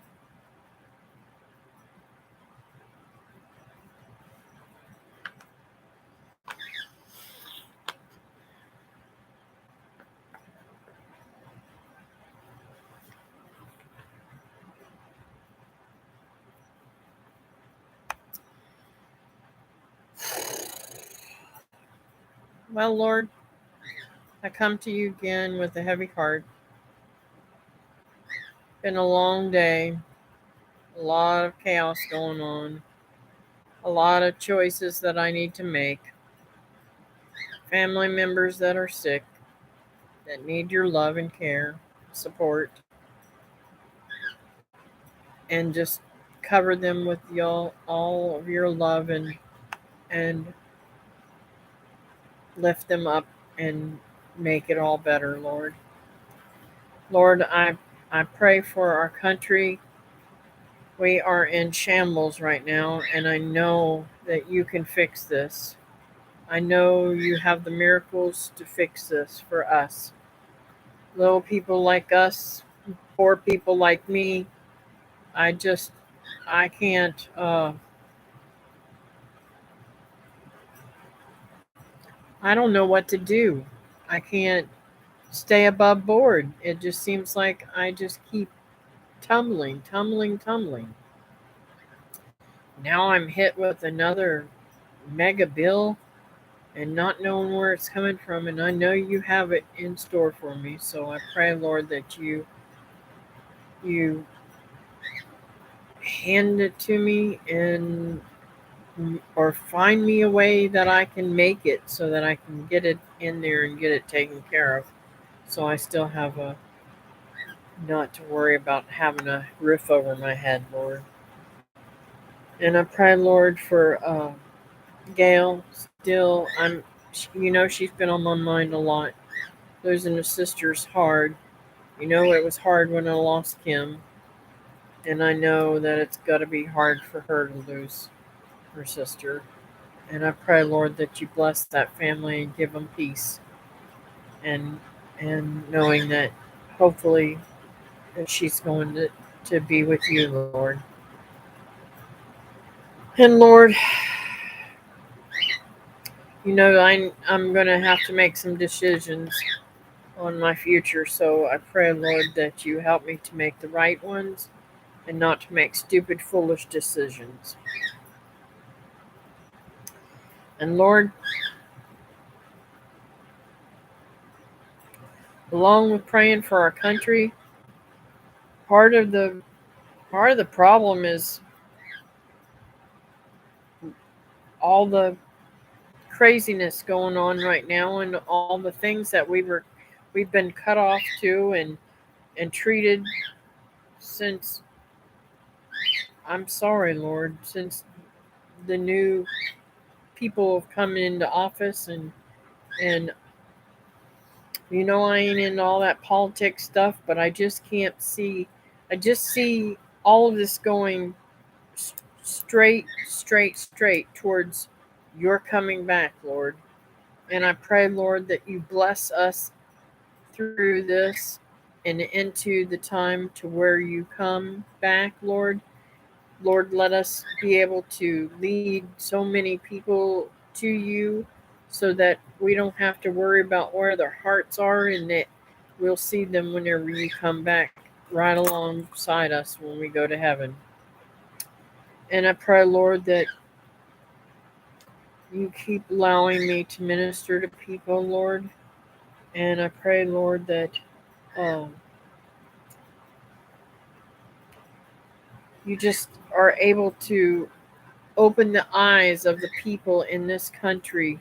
Well, Lord, I come to you again with a heavy heart. Been a long day, a lot of chaos going on, a lot of choices that I need to make, family members that are sick, that need your love and care, support, and just cover them with all of your love and lift them up and make it all better, Lord. Lord, I pray for our country. We are in shambles right now, and I know that you can fix this. I know you have the miracles to fix this for us. Little people like us, poor people like me, I just, I can't, I don't know what to do. I can't stay above board. It just seems like I just keep tumbling, tumbling, tumbling. Now I'm hit with another mega bill and not knowing where it's coming from. And I know you have it in store for me. So I pray, Lord, that you hand it to me and or find me a way that I can make it so that I can get it in there and get it taken care of. So I still have a not to worry about having a roof over my head, Lord. And I pray, Lord, for Gail. Still, she's been on my mind a lot. Losing a sister's hard. You know, it was hard when I lost Kim, and I know that it's got to be hard for her to lose her sister. And I pray, Lord, that you bless that family and give them peace, and knowing that hopefully that she's going to be with you, Lord. And Lord, I'm going to have to make some decisions on my future. So I pray, Lord, that you help me to make the right ones and not to make stupid, foolish decisions. And Lord, along with praying for our country, part of the problem is all the craziness going on right now and all the things that we've been cut off to and treated since, I'm sorry, Lord, since the new people have come into office. And I ain't into all that politics stuff, but I just can't see. I just see all of this going straight towards your coming back, Lord. And I pray, Lord, that you bless us through this and into the time to where you come back, Lord. Lord, let us be able to lead so many people to you so that we don't have to worry about where their hearts are, and that we'll see them whenever you come back right alongside us when we go to heaven. And I pray, Lord, that you keep allowing me to minister to people, Lord. And I pray, Lord, that um, you just are able to open the eyes of the people in this country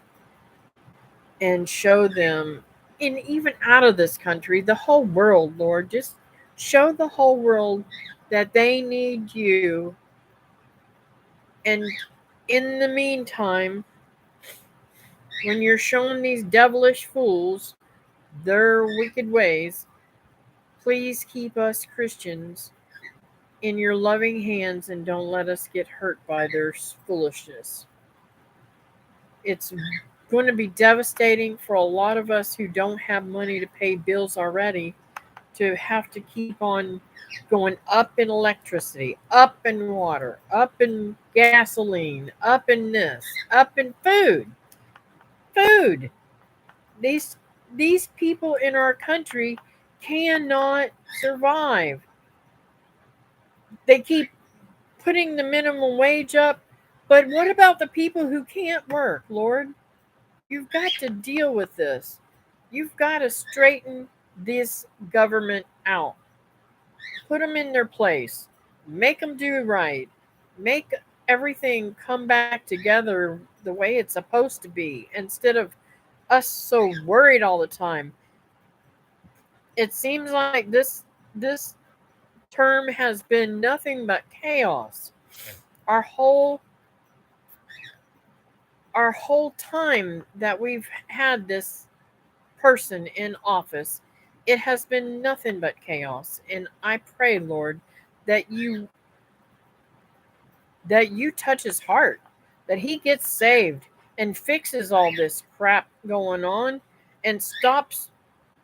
and show them, and even out of this country, the whole world, Lord, just Show the whole world that they need you. And in the meantime, when you're showing these devilish fools their wicked ways, please keep us Christians in your loving hands and don't let us get hurt by their foolishness. It's going to be devastating for a lot of us who don't have money to pay bills already to have to keep on going up in electricity, up in water, up in gasoline, up in this, up in food. Food. These these people in our country cannot survive. They keep putting the minimum wage up, but what about the people who can't work, Lord? You've got to deal with this. You've got to straighten this government out. Put them in their place. Make them do right. Make everything come back together the way it's supposed to be instead of us so worried all the time. It seems like this term has been nothing but chaos. Our whole our whole time that we've had this person in office, it has been nothing but chaos. And I pray, Lord, that you touch his heart, that he gets saved and fixes all this crap going on and stops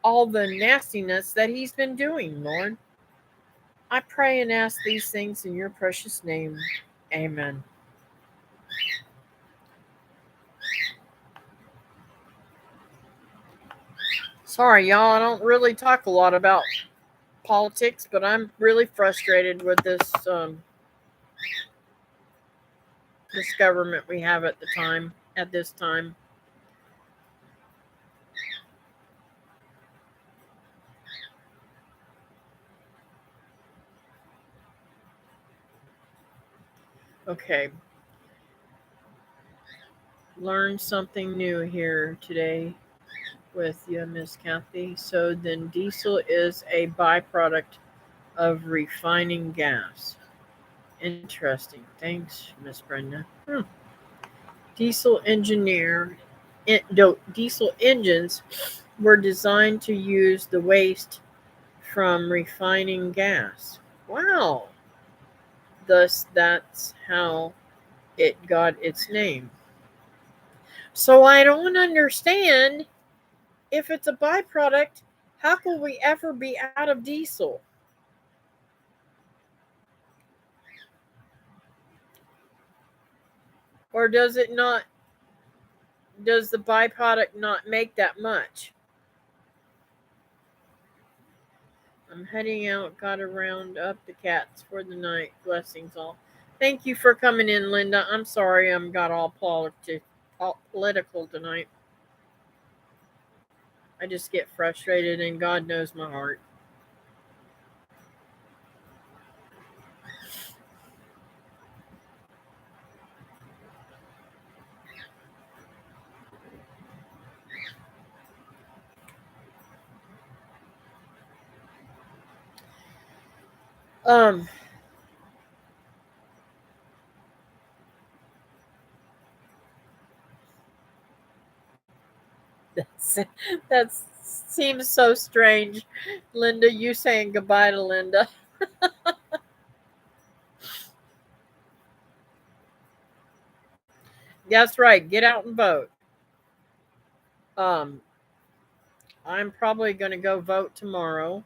all the nastiness that he's been doing, Lord. I pray and ask these things in your precious name. Amen. Sorry, y'all, I don't really talk a lot about politics, but I'm really frustrated with this government we have at this time. Okay, learn something new here today with you, Miss Kathy. So then diesel is a byproduct of refining gas. Interesting. Thanks, Miss Brenda. Diesel engineer diesel engines were designed to use the waste from refining gas. Wow. Thus that's how it got its name. So I don't understand, if it's a byproduct, how could we ever be out of diesel? Or does it not, does the byproduct not make that much? I'm heading out, gotta round up the cats for the night. Blessings all. Thank you for coming in, Linda. I'm sorry I'm got all political tonight. I just get frustrated and God knows my heart. Um that's, that seems so strange. Linda, you saying goodbye to Linda. That's right. Get out and vote. Um I'm probably going to go vote tomorrow.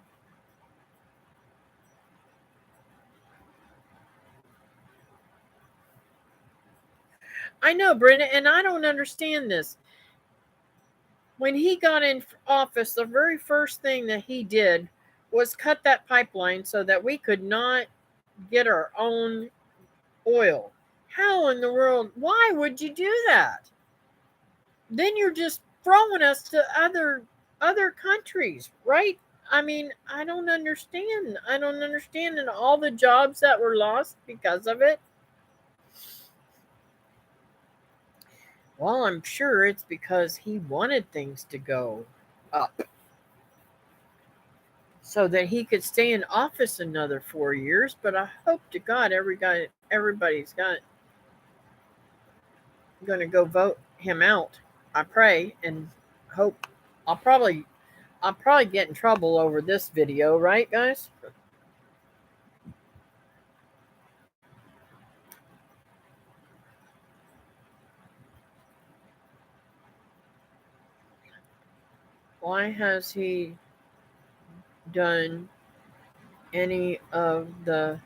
I know, Brenda, and I don't understand this. When he got in office, the very first thing that he did was cut that pipeline so that we could not get our own oil. How in the world? Why would you do that? Then you're just throwing us to other countries, right? I mean, I don't understand. I don't understand, and all the jobs that were lost because of it. Well, I'm sure it's because he wanted things to go up. so that he could stay in office another 4 years. But I hope to God everybody's going to go vote him out. I pray and hope. I'll probably get in trouble over this video, right, guys? Why has he done any of the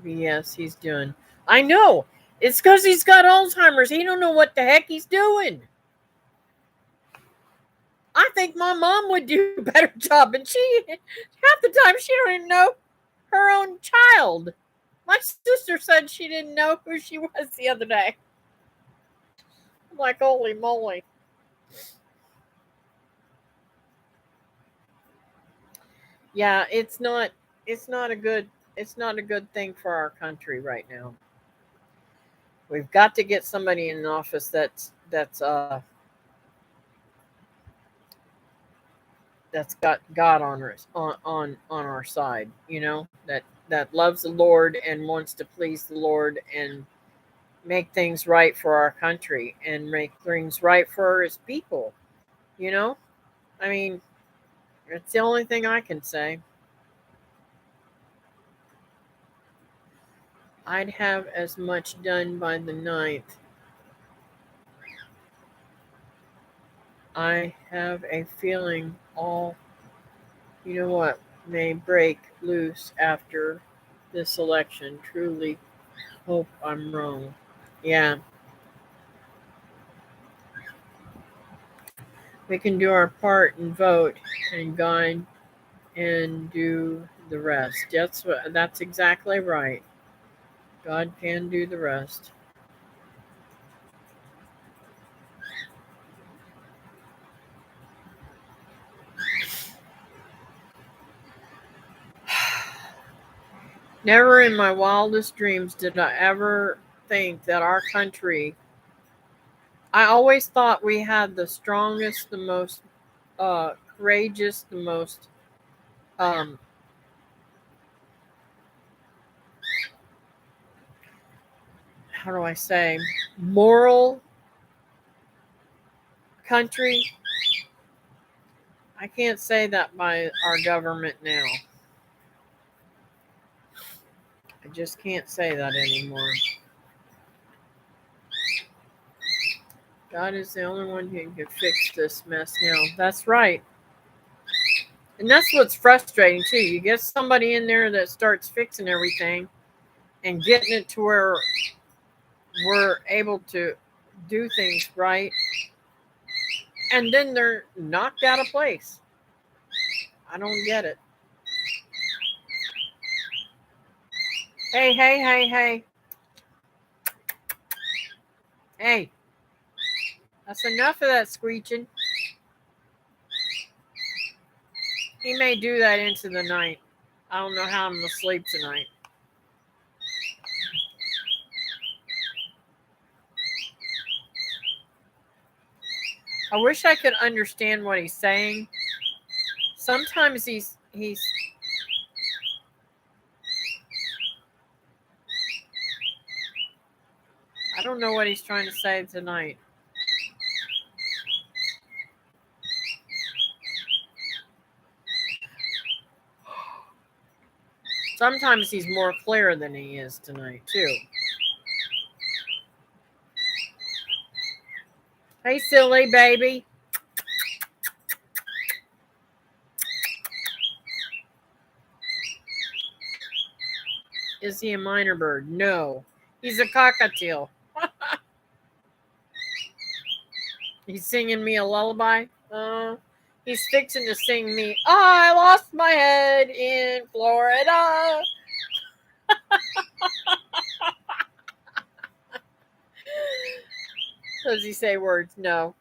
BS he's doing? I know. It's because he's got Alzheimer's. He don't know what the heck he's doing. I think my mom would do a better job, and she half the time she don't even know her own child. My sister said she didn't know who she was the other day. I'm like, holy moly. Yeah, it's not a good thing for our country right now. We've got to get somebody in office that's got God on our side, that loves the Lord and wants to please the Lord and make things right for our country and make things right for his people. I mean, it's the only thing I can say. I'd have as much done by the 9th. I have a feeling all, may break loose after this election. Truly hope I'm wrong. Yeah. We can do our part and vote, and God and do the rest. That's exactly right. God can do the rest. Never in my wildest dreams did I ever think that our country. I always thought we had the strongest, the most courageous, the most um, how do I say, moral country. I can't say that by our government now. I just can't say that anymore. God is the only one who can fix this mess now. That's right. And that's what's frustrating too. You get somebody in there that starts fixing everything and getting it to where we're able to do things right, and then they're knocked out of place. I don't get it. Hey, hey, hey, hey. Hey, that's enough of that screeching. He may do that into the night. I don't know how I'm going to sleep tonight. I wish I could understand what he's saying. Sometimes he's I don't know what he's trying to say tonight. Sometimes he's more clear than he is tonight, too. Hey, silly baby. Is he a minor bird? No. He's a cockatiel. He's singing me a lullaby. He's fixing to sing me, I lost my head in Florida. Does he say words? No.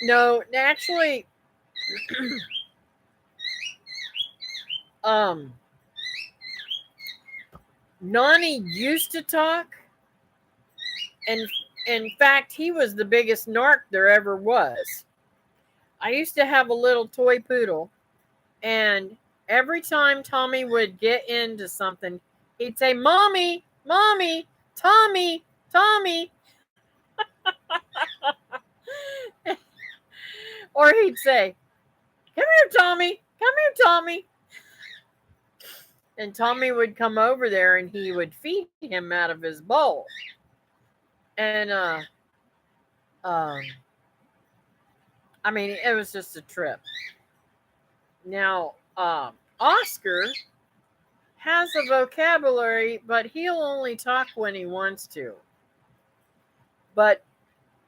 No, actually, Nani used to talk, and in fact, he was the biggest narc there ever was. I used to have a little toy poodle, and every time Tommy would get into something, he'd say, Mommy, Mommy, Tommy, Tommy. Or he'd say, Come here, Tommy, come here, Tommy. And Tommy would come over there and he would feed him out of his bowl. And um, I mean, it was just a trip. Now, Oscar has a vocabulary, but he'll only talk when he wants to. But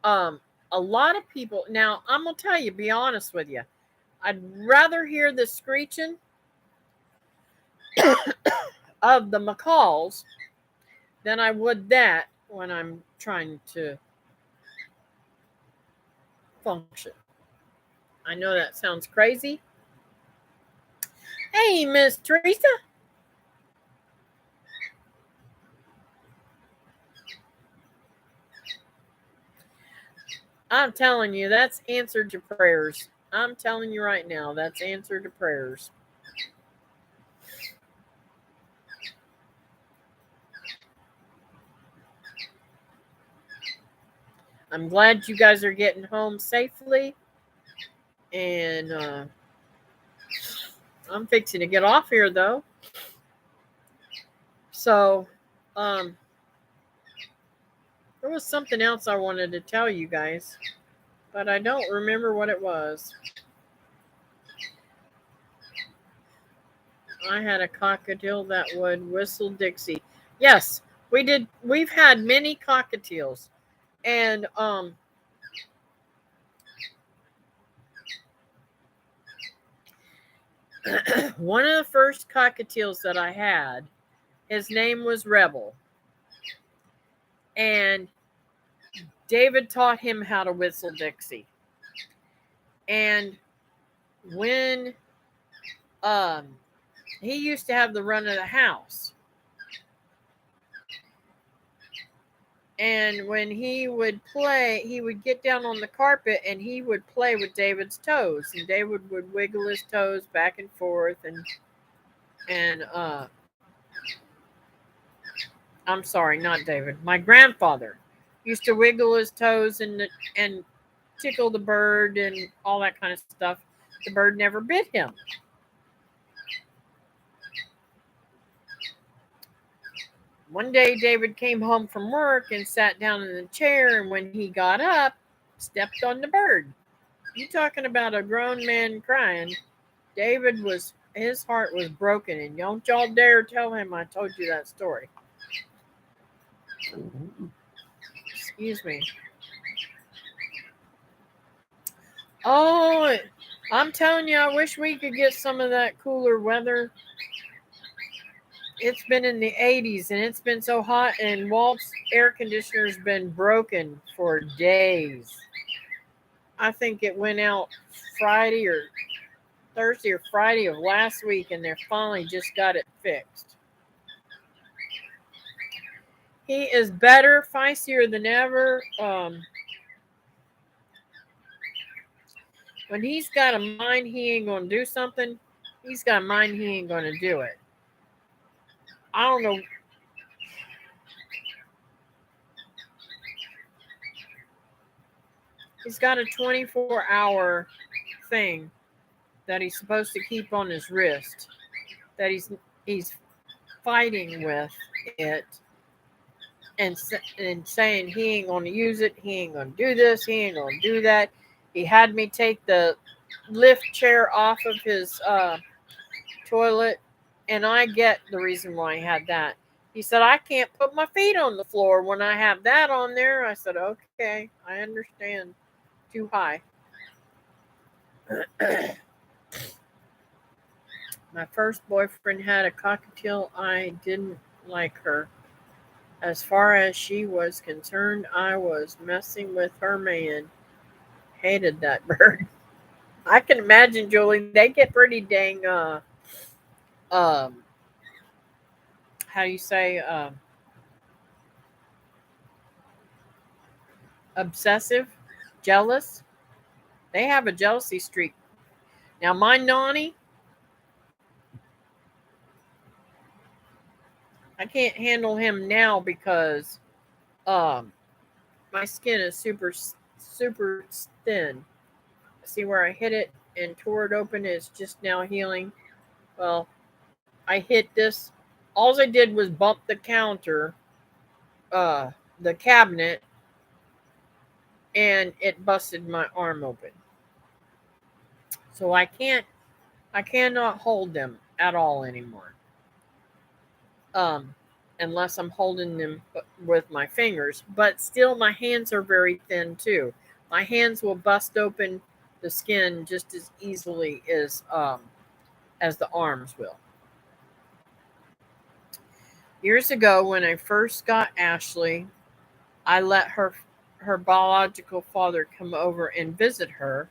a lot of people, now I'm gonna tell you, be honest with you, I'd rather hear the screeching of the macaws than I would that when I'm trying to function. I know that sounds crazy. Hey, Miss Teresa. I'm telling you, that's answered to prayers. I'm telling you right now, that's answered to prayers. I'm glad you guys are getting home safely. And I'm fixing to get off here, though. So, there was something else I wanted to tell you guys, but I don't remember what it was. I had a cockatiel that would whistle Dixie. Yes, we did. We've had many cockatiels. And one of the first cockatiels that I had, his name was Rebel. And David taught him how to whistle Dixie. And when he used to have the run of the house. And when he would play, he would get down on the carpet and he would play with David's toes. And David would wiggle his toes back and forth. And I'm sorry, not David. My grandfather used to wiggle his toes and tickle the bird and all that kind of stuff. The bird never bit him. One day, David came home from work and sat down in the chair, and when he got up, stepped on the bird. You talking about a grown man crying? His heart was broken, and don't y'all dare tell him I told you that story. Excuse me. Oh, I'm telling you, I wish we could get some of that cooler weather. It's been in the 80s and it's been so hot, and Walt's air conditioner's been broken for days. I think it went out Friday or Thursday or Friday of last week, and they finally just got it fixed. He is better, feistier than ever. When he's got a mind he ain't going to do something, he's got a mind he ain't going to do it. I don't know. He's got a 24-hour thing that he's supposed to keep on his wrist, that he's fighting with it and saying he ain't going to use it, he ain't going to do this, he ain't going to do that. He had me take the lift chair off of his toilet, and I get the reason why he had that. He said, I can't put my feet on the floor when I have that on there. I said, okay, I understand. Too high. My first boyfriend had a cockatiel. I didn't like her. As far as she was concerned, I was messing with her man. Hated that bird. I can imagine, Julie, they get pretty dang how do you say obsessive, jealous. They have a jealousy streak. Now my Nani, I can't handle him now because um my skin is super thin. See where I hit it and tore it open is just now healing. Well, I hit this. All I did was bump the counter, uh, the cabinet, and it busted my arm open. So I cannot hold them at all anymore. Um, unless I'm holding them with my fingers. But still, my hands are very thin too. My hands will bust open the skin just as easily as the arms will. Years ago, when I first got Ashley, I let her biological father come over and visit her,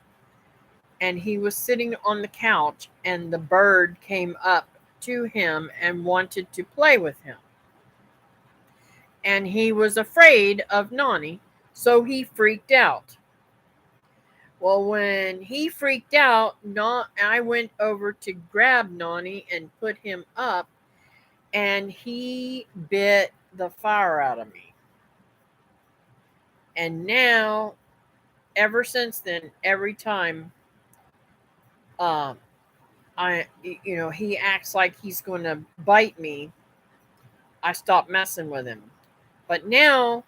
and he was sitting on the couch, and the bird came up to him and wanted to play with him. And he was afraid of Nani, so he freaked out. Well, when he freaked out, I went over to grab Nani and put him up, and he bit the fire out of me. And now, ever since then, every time um, he acts like he's going to bite me, I stop messing with him. But now,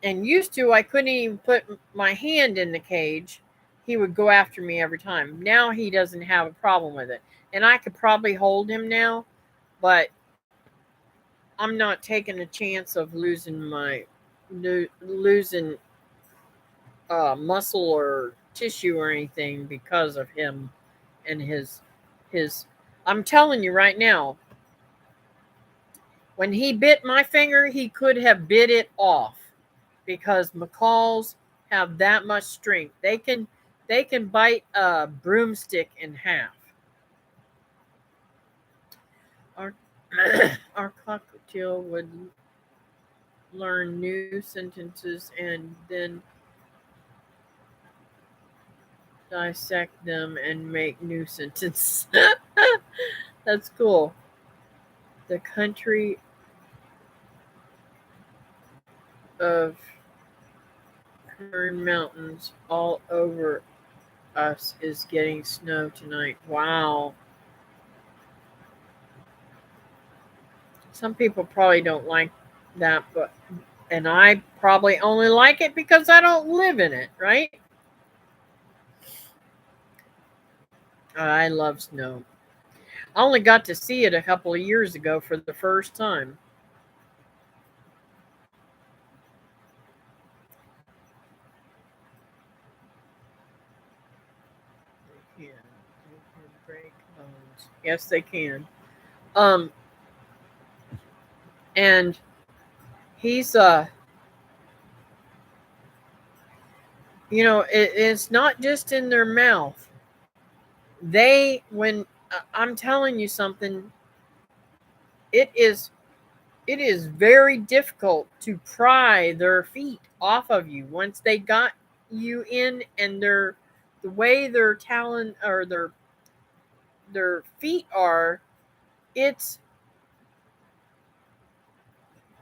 and used to, I couldn't even put my hand in the cage. He would go after me every time. Now he doesn't have a problem with it. And I could probably hold him now, but I'm not taking a chance of losing muscle or tissue or anything because of him and his. I'm telling you right now, when he bit my finger, he could have bit it off because macaws have that much strength. They can bite a broomstick in half. Our our cockatiel would learn new sentences and then dissect them and make new sentences. That's cool. The country of Kern Mountains all over us is getting snow tonight. Wow. Some people probably don't like that, and I probably only like it because I don't live in it, right? I love snow. I only got to see it a couple of years ago for the first time. They can break bones. Yes, they can. Um, and he's it's not just in their mouth. When I'm telling you something, it is it is very difficult to pry their feet off of you once they got you in, and the way their talon or their feet are. It's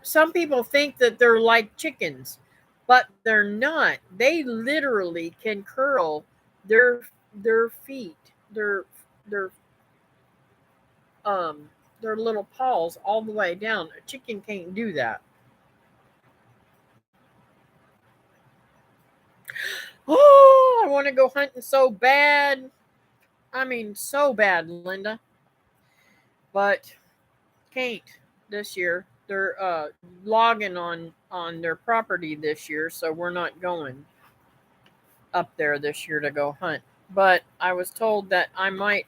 Some people think that they're like chickens, but they're not. They literally can curl their their feet, their um their little paws all the way down. A chicken can't do that. Oh, I want to go hunting so bad. I mean, so bad, Linda. But can't this year. They're logging on their property this year, so we're not going up there this year to go hunt. But I was told that I might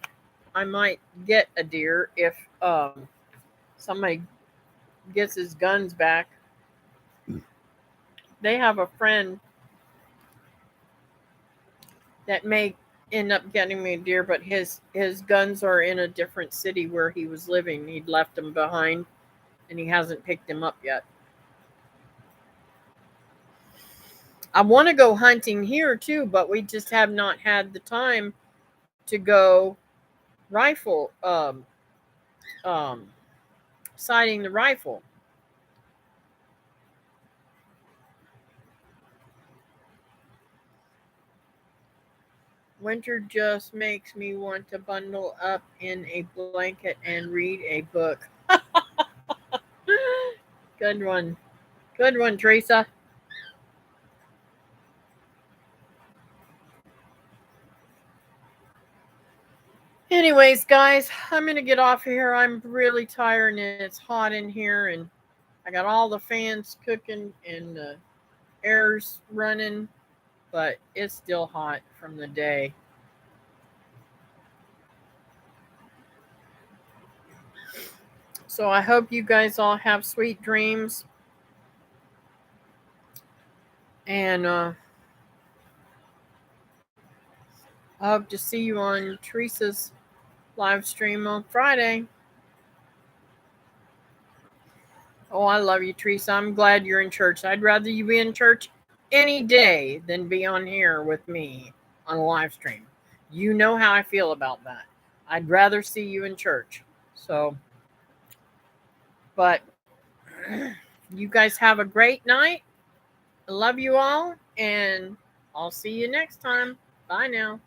get a deer if somebody gets his guns back. They have a friend that may end up getting me a deer, but his guns are in a different city where he was living. He'd left them behind, and he hasn't picked them up yet. I want to go hunting here too, but we just have not had the time to go rifle um, sighting the rifle. Winter just makes me want to bundle up in a blanket and read a book. Good one. Good one, Teresa. Anyways, guys, I'm going to get off here. I'm really tired and it's hot in here, and I got all the fans cooking and the air's running, but it's still hot from the day. So I hope you guys all have sweet dreams. And I hope to see you on Teresa's live stream on Friday. Oh, I love you, Teresa. I'm glad you're in church. I'd rather you be in church any day than be on here with me on a live stream. You know how I feel about that. I'd rather see you in church. So, but you guys have a great night. I love you all, and I'll see you next time. Bye now.